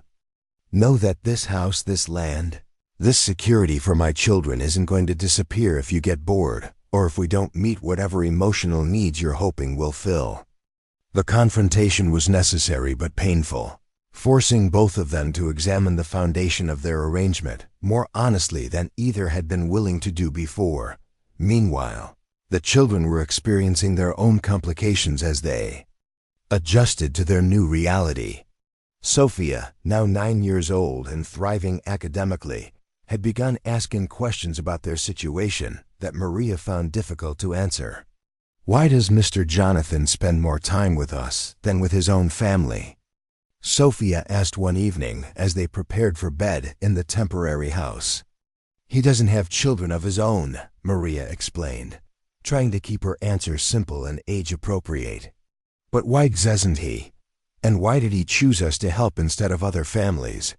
know that this house, this land, this security for my children isn't going to disappear if you get bored, or if we don't meet whatever emotional needs you're hoping we'll fill." The confrontation was necessary but painful, forcing both of them to examine the foundation of their arrangement more honestly than either had been willing to do before. Meanwhile, the children were experiencing their own complications as they adjusted to their new reality. Sophia, now 9 years old and thriving academically, had begun asking questions about their situation that Maria found difficult to answer. "Why does Mr. Jonathan spend more time with us than with his own family?" Sophia asked one evening as they prepared for bed in the temporary house. "He doesn't have children of his own," Maria explained, trying to keep her answer simple and age-appropriate. "But why doesn't he? And why did he choose us to help instead of other families?"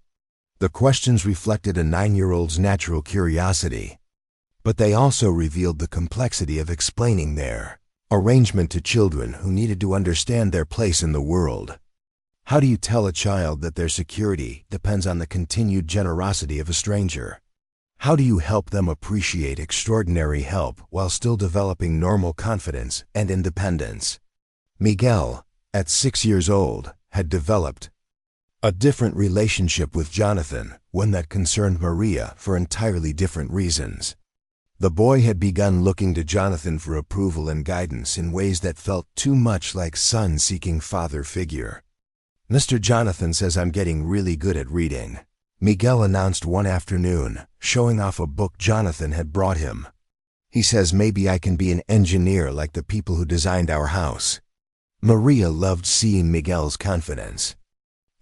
The questions reflected a 9-year-old's natural curiosity, but they also revealed the complexity of explaining their arrangement to children who needed to understand their place in the world. How do you tell a child that their security depends on the continued generosity of a stranger? How do you help them appreciate extraordinary help while still developing normal confidence and independence? Miguel, at 6 years old, had developed a different relationship with Jonathan, one that concerned Maria for entirely different reasons. The boy had begun looking to Jonathan for approval and guidance in ways that felt too much like son seeking father figure. "Mr. Jonathan says I'm getting really good at reading," Miguel announced one afternoon, showing off a book Jonathan had brought him. "He says maybe I can be an engineer like the people who designed our house." Maria loved seeing Miguel's confidence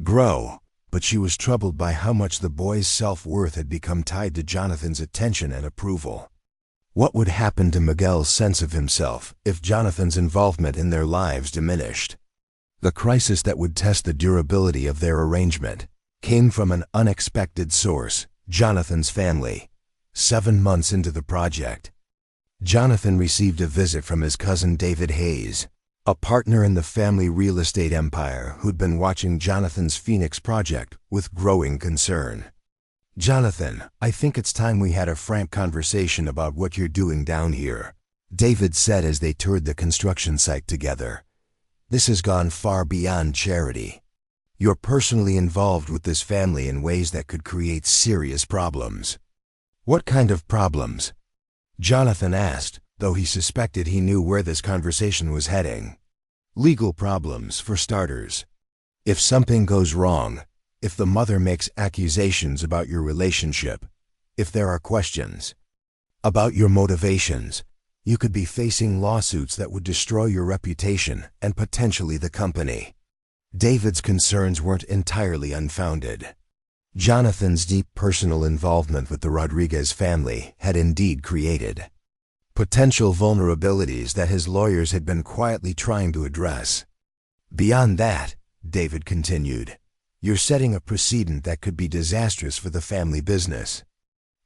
grow, but she was troubled by how much the boy's self-worth had become tied to Jonathan's attention and approval. What would happen to Miguel's sense of himself if Jonathan's involvement in their lives diminished? The crisis that would test the durability of their arrangement came from an unexpected source: Jonathan's family. 7 months into the project, Jonathan received a visit from his cousin David Hayes, a partner in the family real estate empire who'd been watching Jonathan's Phoenix project with growing concern. "Jonathan, I think it's time we had a frank conversation about what you're doing down here," David said as they toured the construction site together. "This has gone far beyond charity. You're personally involved with this family in ways that could create serious problems." "What kind of problems?" Jonathan asked, though he suspected he knew where this conversation was heading. "Legal problems, for starters. If something goes wrong, if the mother makes accusations about your relationship, if there are questions about your motivations, you could be facing lawsuits that would destroy your reputation and potentially the company." David's concerns weren't entirely unfounded. Jonathan's deep personal involvement with the Rodriguez family had indeed created potential vulnerabilities that his lawyers had been quietly trying to address. "Beyond that," David continued, "you're setting a precedent that could be disastrous for the family business.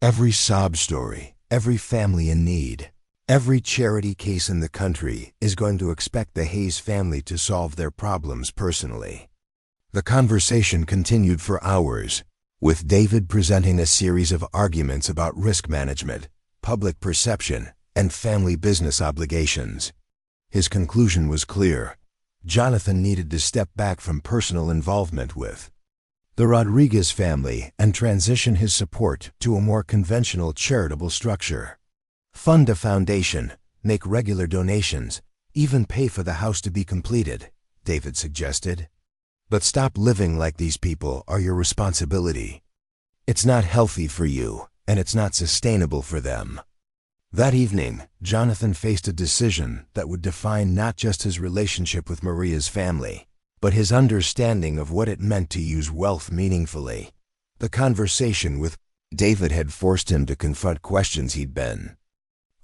Every sob story, every family in need, every charity case in the country is going to expect the Hayes family to solve their problems personally." The conversation continued for hours, with David presenting a series of arguments about risk management, public perception, and family business obligations. His conclusion was clear: Jonathan needed to step back from personal involvement with the Rodriguez family and transition his support to a more conventional charitable structure. Fund a foundation, make regular donations, even pay for the house to be completed, David suggested. "But stop living like these people are your responsibility. It's not healthy for you, and it's not sustainable for them." That evening, Jonathan faced a decision that would define not just his relationship with Maria's family, but his understanding of what it meant to use wealth meaningfully. The conversation with David had forced him to confront questions he'd been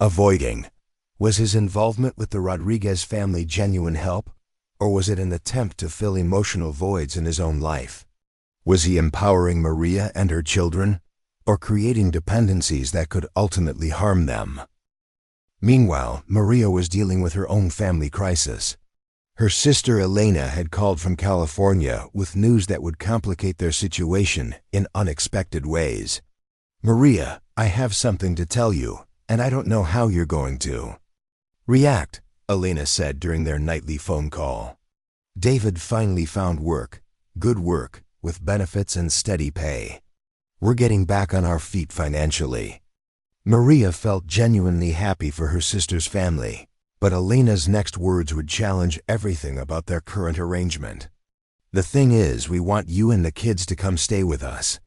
avoiding. Was his involvement with the Rodriguez family genuine help? Or was it an attempt to fill emotional voids in his own life? Was he empowering Maria and her children, or creating dependencies that could ultimately harm them? Meanwhile, Maria was dealing with her own family crisis. Her sister Elena had called from California with news that would complicate their situation in unexpected ways. "Maria, I have something to tell you, and I don't know how you're going to react," Elena said during their nightly phone call. "David finally found work, good work, with benefits and steady pay. We're getting back on our feet financially." Maria felt genuinely happy for her sister's family, but Elena's next words would challenge everything about their current arrangement. "The thing is, we want you and the kids to come stay with us.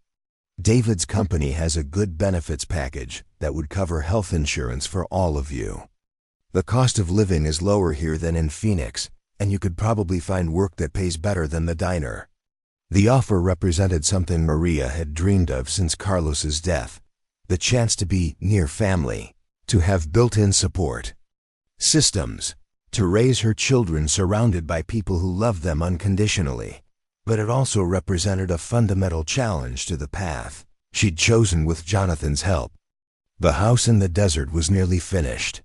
David's company has a good benefits package that would cover health insurance for all of you. The cost of living is lower here than in Phoenix, and you could probably find work that pays better than the diner." The offer represented something Maria had dreamed of since Carlos's death: the chance to be near family, to have built-in support systems, to raise her children surrounded by people who love them unconditionally. But it also represented a fundamental challenge to the path she'd chosen with Jonathan's help. The house in the desert was nearly finished.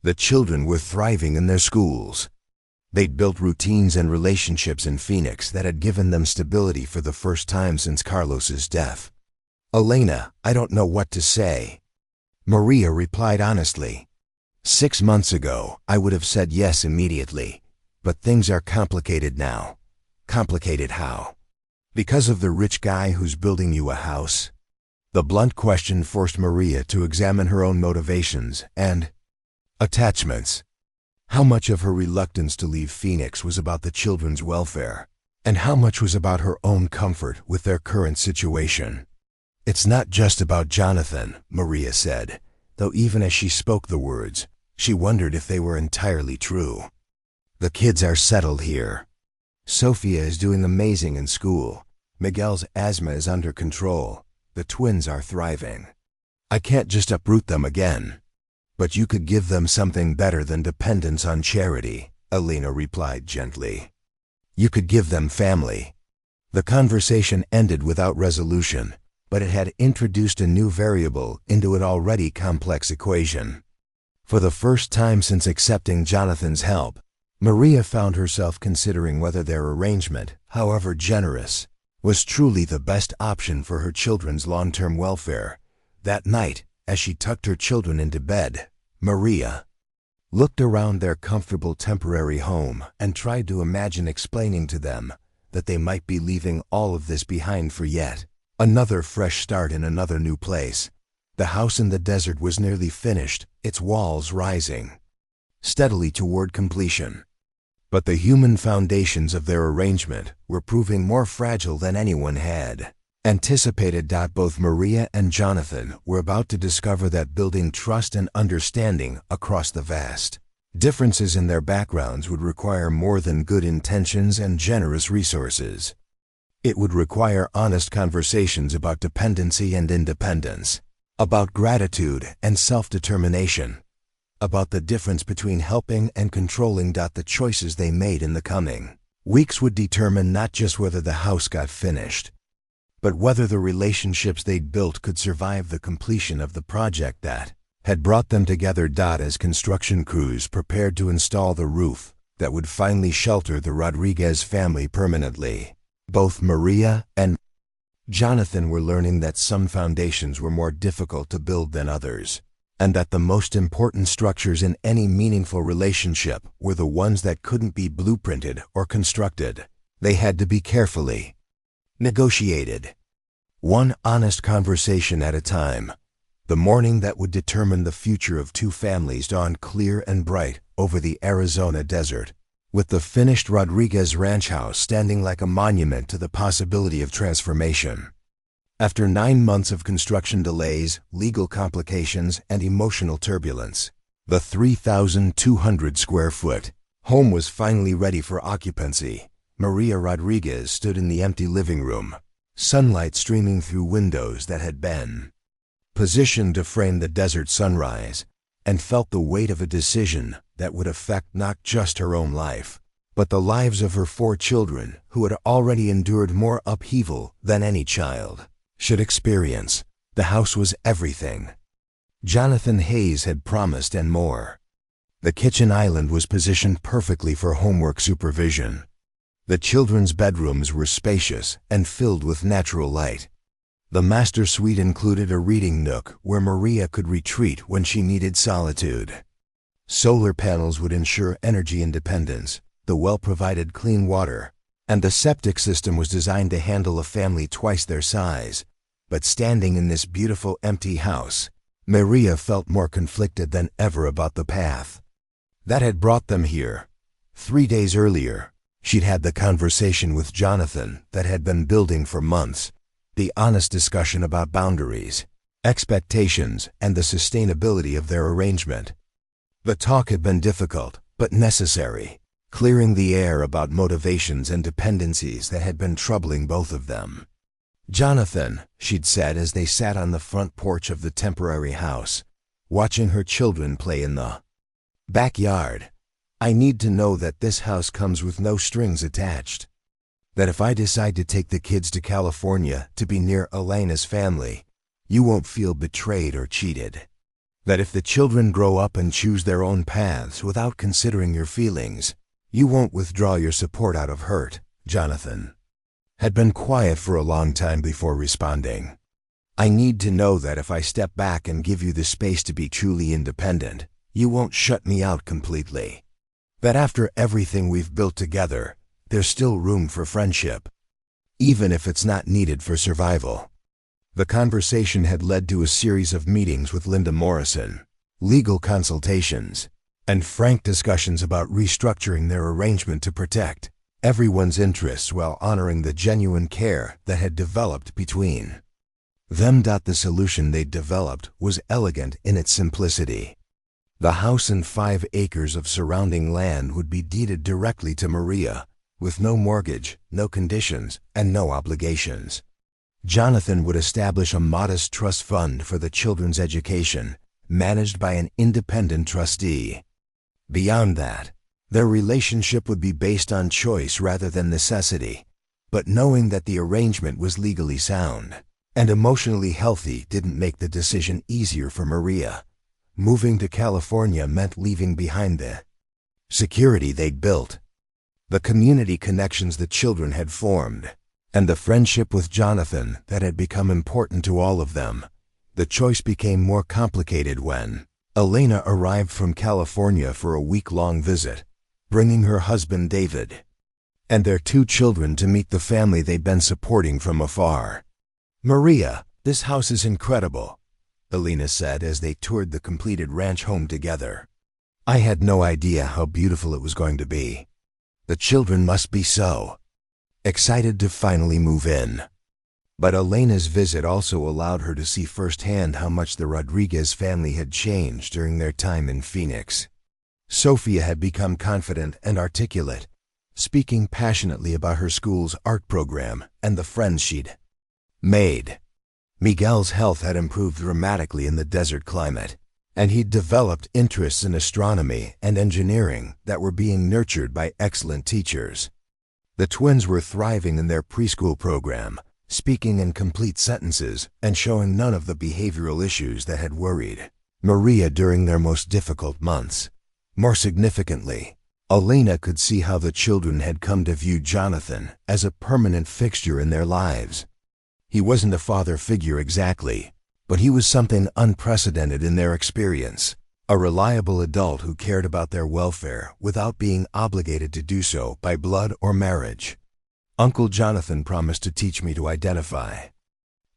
The children were thriving in their schools. They'd built routines and relationships in Phoenix that had given them stability for the first time since Carlos's death. "Elena, I don't know what to say," Maria replied honestly. 6 months ago, I would have said yes immediately, but things are complicated now." "Complicated how?" "Because of the rich guy who's building you a house." The blunt question forced Maria to examine her own motivations and attachments. How much of her reluctance to leave Phoenix was about the children's welfare, and how much was about her own comfort with their current situation? "It's not just about Jonathan," Maria said, though even as she spoke the words, she wondered if they were entirely true. "The kids are settled here. Sophia is doing amazing in school. Miguel's asthma is under control. The twins are thriving. I can't just uproot them again." "But you could give them something better than dependence on charity," Elena replied gently. You could give them family. The conversation ended without resolution, but it had introduced a new variable into an already complex equation. For the first time since accepting Jonathan's help, Maria found herself considering whether their arrangement, however generous, was truly the best option for her children's long-term welfare. That night, as she tucked her children into bed, Maria looked around their comfortable temporary home and tried to imagine explaining to them that they might be leaving all of this behind for yet another fresh start in another new place. The house in the desert was nearly finished, its walls rising steadily toward completion. But the human foundations of their arrangement were proving more fragile than anyone had anticipated. Both Maria and Jonathan were about to discover that building trust and understanding across the vast differences in their backgrounds would require more than good intentions and generous resources. It would require honest conversations about dependency and independence, about gratitude and self-determination, about the difference between helping and controlling. The choices they made in the coming weeks would determine not just whether the house got finished, but whether the relationships they'd built could survive the completion of the project that had brought them together. As construction crews prepared to install the roof that would finally shelter the Rodriguez family permanently, both Maria and Jonathan were learning that some foundations were more difficult to build than others, and that the most important structures in any meaningful relationship were the ones that couldn't be blueprinted or constructed. They had to be carefully negotiated, one honest conversation at a time. The morning that would determine the future of two families dawned clear and bright over the Arizona desert, with the finished Rodriguez ranch house standing like a monument to the possibility of transformation. After 9 months of construction delays, legal complications, and emotional turbulence, the 3,200-square-foot home was finally ready for occupancy. Maria Rodriguez stood in the empty living room, sunlight streaming through windows that had been positioned to frame the desert sunrise, and felt the weight of a decision that would affect not just her own life, but the lives of her 4 children who had already endured more upheaval than any child should experience. The house was everything Jonathan Hayes had promised and more. The kitchen island was positioned perfectly for homework supervision. The children's bedrooms were spacious and filled with natural light. The master suite included a reading nook where Maria could retreat when she needed solitude. Solar panels would ensure energy independence, the well provided clean water, and the septic system was designed to handle a family twice their size. But standing in this beautiful empty house, Maria felt more conflicted than ever about the path that had brought them here. 3 days earlier, she'd had the conversation with Jonathan that had been building for months, the honest discussion about boundaries, expectations, and the sustainability of their arrangement. The talk had been difficult, but necessary, clearing the air about motivations and dependencies that had been troubling both of them. "Jonathan," she'd said as they sat on the front porch of the temporary house, watching her children play in the backyard, "I need to know that this house comes with no strings attached. That if I decide to take the kids to California to be near Elena's family, you won't feel betrayed or cheated. That if the children grow up and choose their own paths without considering your feelings, you won't withdraw your support out of hurt." Jonathan had been quiet for a long time before responding. "I need to know that if I step back and give you the space to be truly independent, you won't shut me out completely. That after everything we've built together, there's still room for friendship, even if it's not needed for survival." The conversation had led to a series of meetings with Linda Morrison, legal consultations, and frank discussions about restructuring their arrangement to protect everyone's interests while honoring the genuine care that had developed between them. The solution they'd developed was elegant in its simplicity. The house and 5 acres of surrounding land would be deeded directly to Maria, with no mortgage, no conditions, and no obligations. Jonathan would establish a modest trust fund for the children's education, managed by an independent trustee. Beyond that, Their relationship would be based on choice rather than necessity, but knowing that the arrangement was legally sound and emotionally healthy didn't make the decision easier for Maria. Moving to California meant leaving behind the security they'd built, the community connections the children had formed, and the friendship with Jonathan that had become important to all of them. The choice became more complicated when Elena arrived from California for a week-long visit, bringing her husband David and their 2 children to meet the family they'd been supporting from afar. "Maria, this house is incredible," Elena said as they toured the completed ranch home together. "I had no idea how beautiful it was going to be. The children must be so excited to finally move in." But Elena's visit also allowed her to see firsthand how much the Rodriguez family had changed during their time in Phoenix. Sofia had become confident and articulate, speaking passionately about her school's art program and the friends she'd made. Miguel's health had improved dramatically in the desert climate, and he'd developed interests in astronomy and engineering that were being nurtured by excellent teachers. The twins were thriving in their preschool program, speaking in complete sentences and showing none of the behavioral issues that had worried Maria during their most difficult months. More significantly, Elena could see how the children had come to view Jonathan as a permanent fixture in their lives. He wasn't a father figure exactly, but he was something unprecedented in their experience, a reliable adult who cared about their welfare without being obligated to do so by blood or marriage. "Uncle Jonathan promised to teach me to identify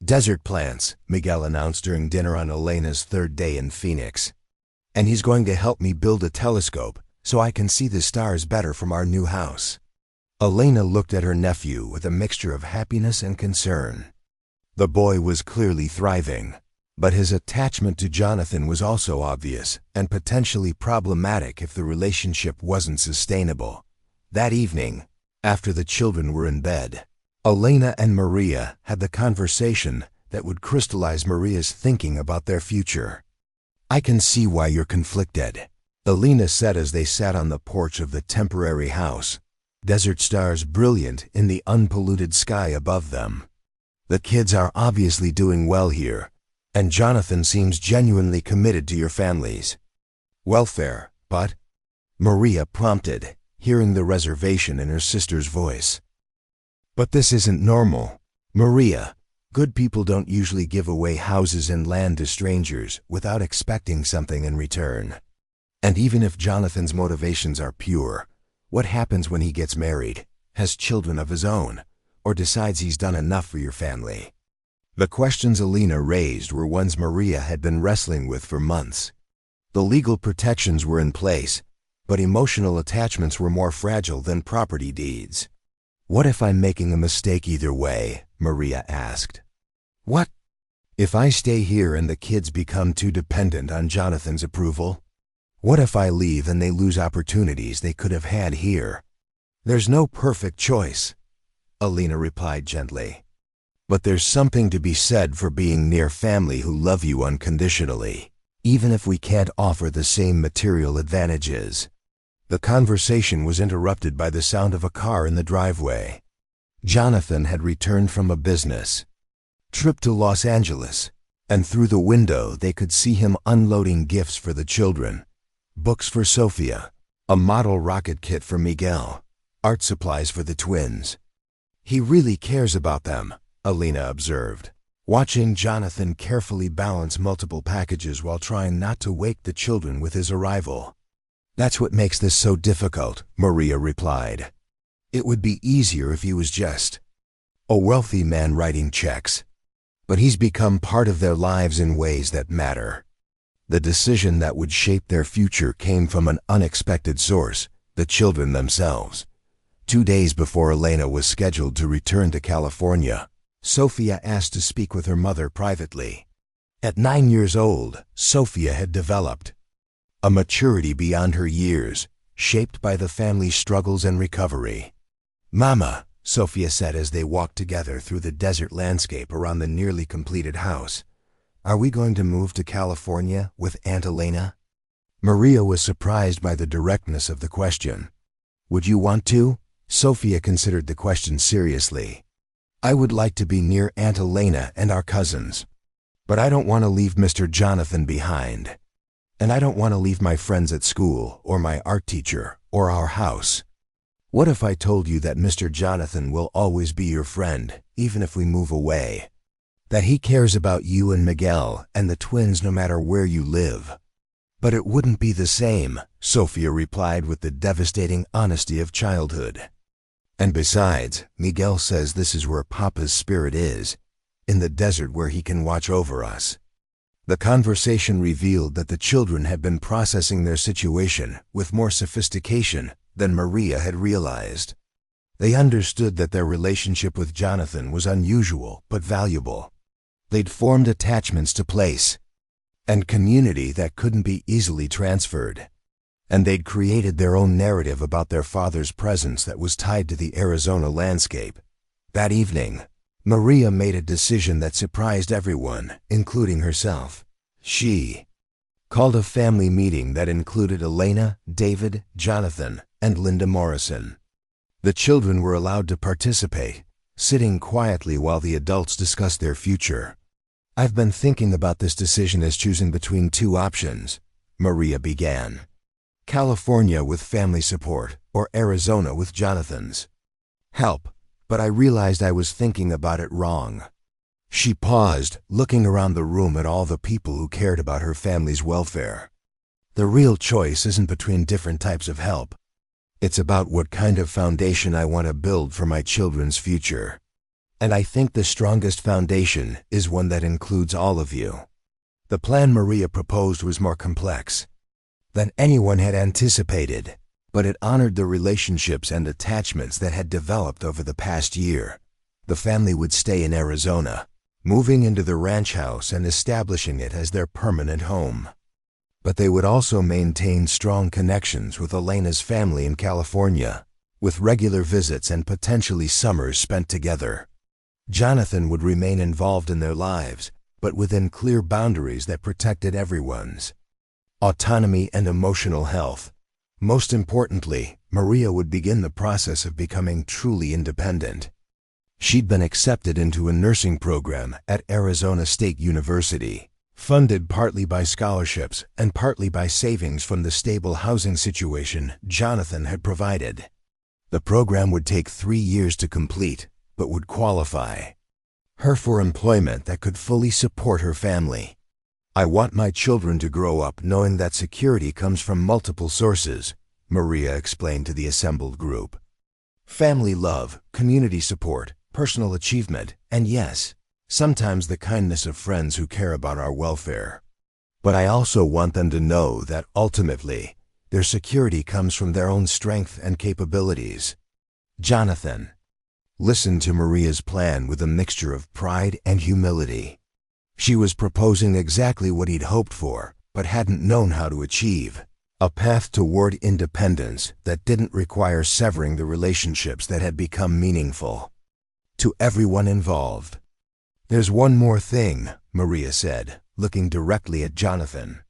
desert plants," Miguel announced during dinner on Elena's 3rd day in Phoenix. "And he's going to help me build a telescope so I can see the stars better from our new house." Elena looked at her nephew with a mixture of happiness and concern. The boy was clearly thriving, but his attachment to Jonathan was also obvious and potentially problematic if the relationship wasn't sustainable. That evening, after the children were in bed, Elena and Maria had the conversation that would crystallize Maria's thinking about their future. "I can see why you're conflicted," Elena said as they sat on the porch of the temporary house, desert stars brilliant in the unpolluted sky above them. "The kids are obviously doing well here, and Jonathan seems genuinely committed to your family's welfare, but," Maria prompted, hearing the reservation in her sister's voice. "But this isn't normal. Maria, good people don't usually give away houses and land to strangers without expecting something in return. And even if Jonathan's motivations are pure, what happens when he gets married, has children of his own, or decides he's done enough for your family?" The questions Elena raised were ones Maria had been wrestling with for months. The legal protections were in place, but emotional attachments were more fragile than property deeds. "What if I'm making a mistake either way?" Maria asked. "What if I stay here and the kids become too dependent on Jonathan's approval? What if I leave and they lose opportunities they could have had here?" "There's no perfect choice," Elena replied gently. "But there's something to be said for being near family who love you unconditionally, even if we can't offer the same material advantages." The conversation was interrupted by the sound of a car in the driveway. Jonathan had returned from a business trip to Los Angeles, and through the window they could see him unloading gifts for the children: books for Sofia, a model rocket kit for Miguel, art supplies for the twins. "He really cares about them," Elena observed, watching Jonathan carefully balance multiple packages while trying not to wake the children with his arrival. "That's what makes this so difficult," Maria replied. "It would be easier if he was just a wealthy man writing checks, but he's become part of their lives in ways that matter." The decision that would shape their future came from an unexpected source: the children themselves. 2 days before Elena was scheduled to return to California, Sofia asked to speak with her mother privately. At 9 years old, Sofia had developed a maturity beyond her years, shaped by the family's struggles and recovery. "Mama," Sofia said as they walked together through the desert landscape around the nearly completed house, "are we going to move to California with Aunt Elena?" Maria was surprised by the directness of the question. Would you want to? Sophia considered the question seriously. I would like to be near Aunt Elena and our cousins. But I don't want to leave Mr. Jonathan behind. And I don't want to leave my friends at school, or my art teacher, or our house. What if I told you that Mr. Jonathan will always be your friend, even if we move away? That he cares about you and Miguel and the twins no matter where you live? But it wouldn't be the same, Sophia replied with the devastating honesty of childhood. And besides, Miguel says this is where Papa's spirit is, in the desert where he can watch over us. The conversation revealed that the children had been processing their situation with more sophistication than Maria had realized. They understood that their relationship with Jonathan was unusual but valuable. They'd formed attachments to place and community that couldn't be easily transferred. And they'd created their own narrative about their father's presence that was tied to the Arizona landscape. That evening, Maria made a decision that surprised everyone, including herself. She called a family meeting that included Elena, David, Jonathan, and Linda Morrison. The children were allowed to participate, sitting quietly while the adults discussed their future. I've been thinking about this decision as choosing between two options, Maria began. California with family support, or Arizona with Jonathan's help. But I realized I was thinking about it wrong. She paused, looking around the room at all the people who cared about her family's welfare. The real choice isn't between different types of help. It's about what kind of foundation I want to build for my children's future. And I think the strongest foundation is one that includes all of you. The plan Maria proposed was more complex than anyone had anticipated, but it honored the relationships and attachments that had developed over the past year. The family would stay in Arizona, moving into the ranch house and establishing it as their permanent home. But they would also maintain strong connections with Elena's family in California, with regular visits and potentially summers spent together. Jonathan would remain involved in their lives, but within clear boundaries that protected everyone's autonomy and emotional health. Most importantly, Maria would begin the process of becoming truly independent. She'd been accepted into a nursing program at Arizona State University, funded partly by scholarships and partly by savings from the stable housing situation Jonathan had provided. The program would take 3 years to complete, but would qualify her for employment that could fully support her family. I want my children to grow up knowing that security comes from multiple sources, Maria explained to the assembled group. Family love, community support, personal achievement, and yes, sometimes the kindness of friends who care about our welfare. But I also want them to know that ultimately, their security comes from their own strength and capabilities. Jonathan listened to Maria's plan with a mixture of pride and humility. She was proposing exactly what he'd hoped for, but hadn't known how to achieve. A path toward independence that didn't require severing the relationships that had become meaningful to everyone involved. There's one more thing, Maria said, looking directly at Jonathan.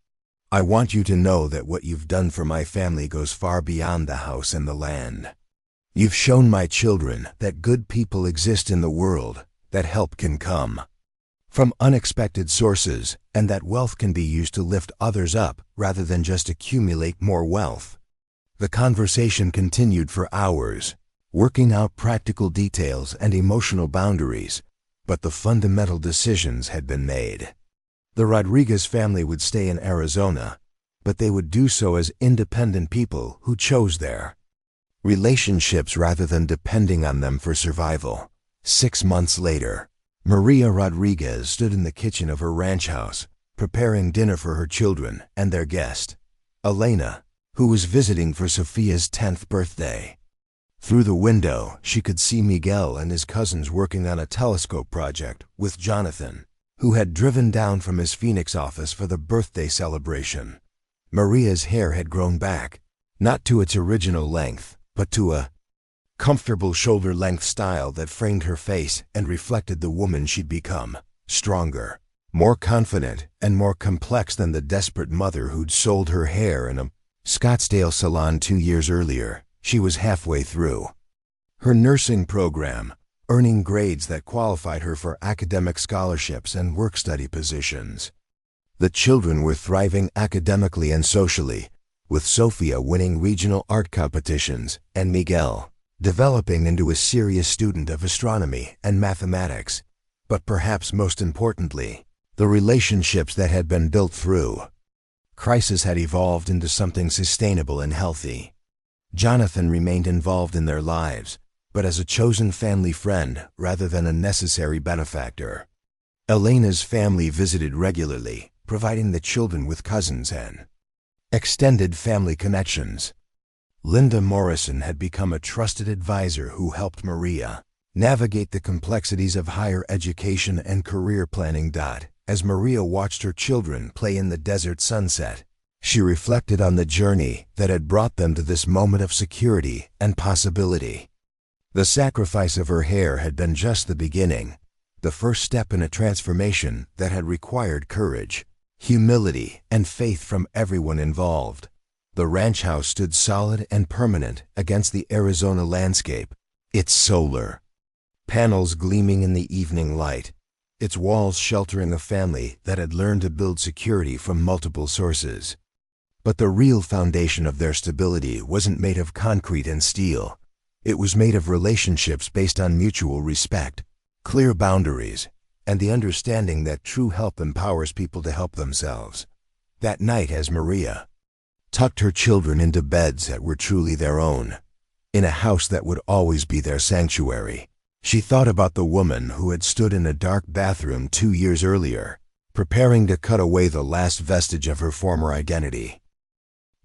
I want you to know that what you've done for my family goes far beyond the house and the land. You've shown my children that good people exist in the world, that help can come from unexpected sources, and that wealth can be used to lift others up rather than just accumulate more wealth. The conversation continued for hours, working out practical details and emotional boundaries, but the fundamental decisions had been made. The Rodriguez family would stay in Arizona, but they would do so as independent people who chose their relationships rather than depending on them for survival. 6 months later, Maria Rodriguez stood in the kitchen of her ranch house, preparing dinner for her children and their guest, Elena, who was visiting for Sophia's 10th birthday. Through the window, she could see Miguel and his cousins working on a telescope project with Jonathan, who had driven down from his Phoenix office for the birthday celebration. Maria's hair had grown back, not to its original length, but to a comfortable shoulder-length style that framed her face and reflected the woman she'd become, stronger, more confident and more complex than the desperate mother who'd sold her hair in a Scottsdale salon 2 years earlier. She was halfway through her nursing program, earning grades that qualified her for academic scholarships and work-study positions. The children were thriving academically and socially, with Sophia winning regional art competitions and Miguel developing into a serious student of astronomy and mathematics. But perhaps most importantly, the relationships that had been built through crisis had evolved into something sustainable and healthy. Jonathan remained involved in their lives, but as a chosen family friend rather than a necessary benefactor. Elena's family visited regularly, providing the children with cousins and extended family connections. Linda Morrison had become a trusted advisor who helped Maria navigate the complexities of higher education and career planning. As Maria watched her children play in the desert sunset, she reflected on the journey that had brought them to this moment of security and possibility. The sacrifice of her hair had been just the beginning, the first step in a transformation that had required courage, humility, and faith from everyone involved. The ranch house stood solid and permanent against the Arizona landscape, its solar panels gleaming in the evening light, its walls sheltering a family that had learned to build security from multiple sources. But the real foundation of their stability wasn't made of concrete and steel. It was made of relationships based on mutual respect, clear boundaries, and the understanding that true help empowers people to help themselves. That night, as Maria tucked her children into beds that were truly their own, in a house that would always be their sanctuary, she thought about the woman who had stood in a dark bathroom 2 years earlier, preparing to cut away the last vestige of her former identity.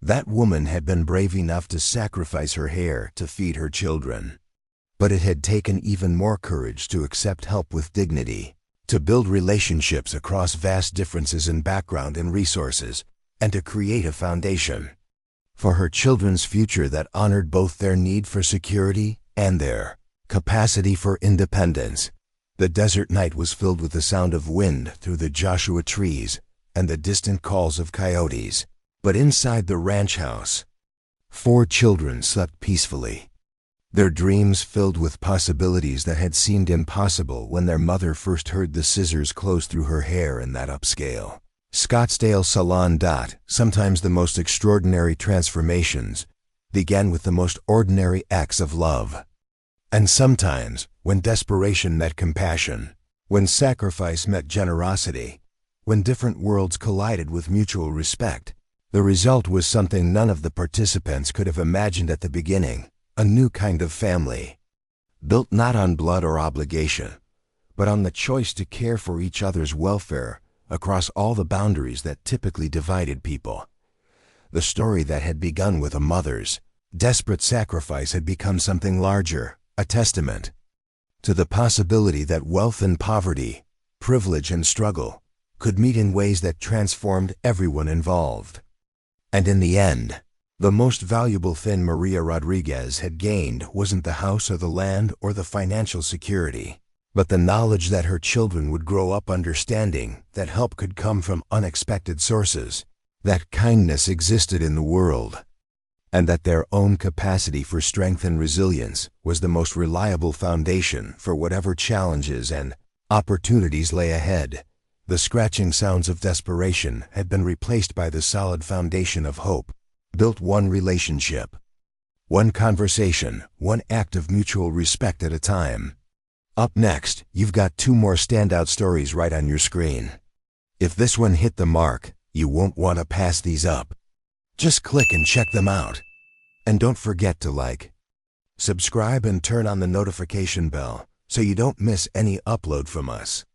That woman had been brave enough to sacrifice her hair to feed her children. But it had taken even more courage to accept help with dignity, to build relationships across vast differences in background and resources, and to create a foundation for her children's future that honored both their need for security and their capacity for independence. The desert night was filled with the sound of wind through the Joshua trees and the distant calls of coyotes. But inside the ranch house, 4 children slept peacefully, their dreams filled with possibilities that had seemed impossible when their mother first heard the scissors close through her hair in that upscale Scottsdale salon. Sometimes the most extraordinary transformations began with the most ordinary acts of love. And sometimes, when desperation met compassion, when sacrifice met generosity, when different worlds collided with mutual respect, the result was something none of the participants could have imagined at the beginning: a new kind of family, built not on blood or obligation, but on the choice to care for each other's welfare across all the boundaries that typically divided people. The story that had begun with a mother's desperate sacrifice had become something larger, a testament to the possibility that wealth and poverty, privilege and struggle, could meet in ways that transformed everyone involved. And in the end, the most valuable thing Maria Rodriguez had gained wasn't the house or the land or the financial security, but the knowledge that her children would grow up understanding that help could come from unexpected sources, that kindness existed in the world, and that their own capacity for strength and resilience was the most reliable foundation for whatever challenges and opportunities lay ahead. The scratching sounds of desperation had been replaced by the solid foundation of hope, built one relationship, one conversation, one act of mutual respect at a time. Up next, you've got 2 more standout stories right on your screen. If this one hit the mark, you won't want to pass these up. Just click and check them out. And don't forget to like, subscribe, and turn on the notification bell so you don't miss any upload from us.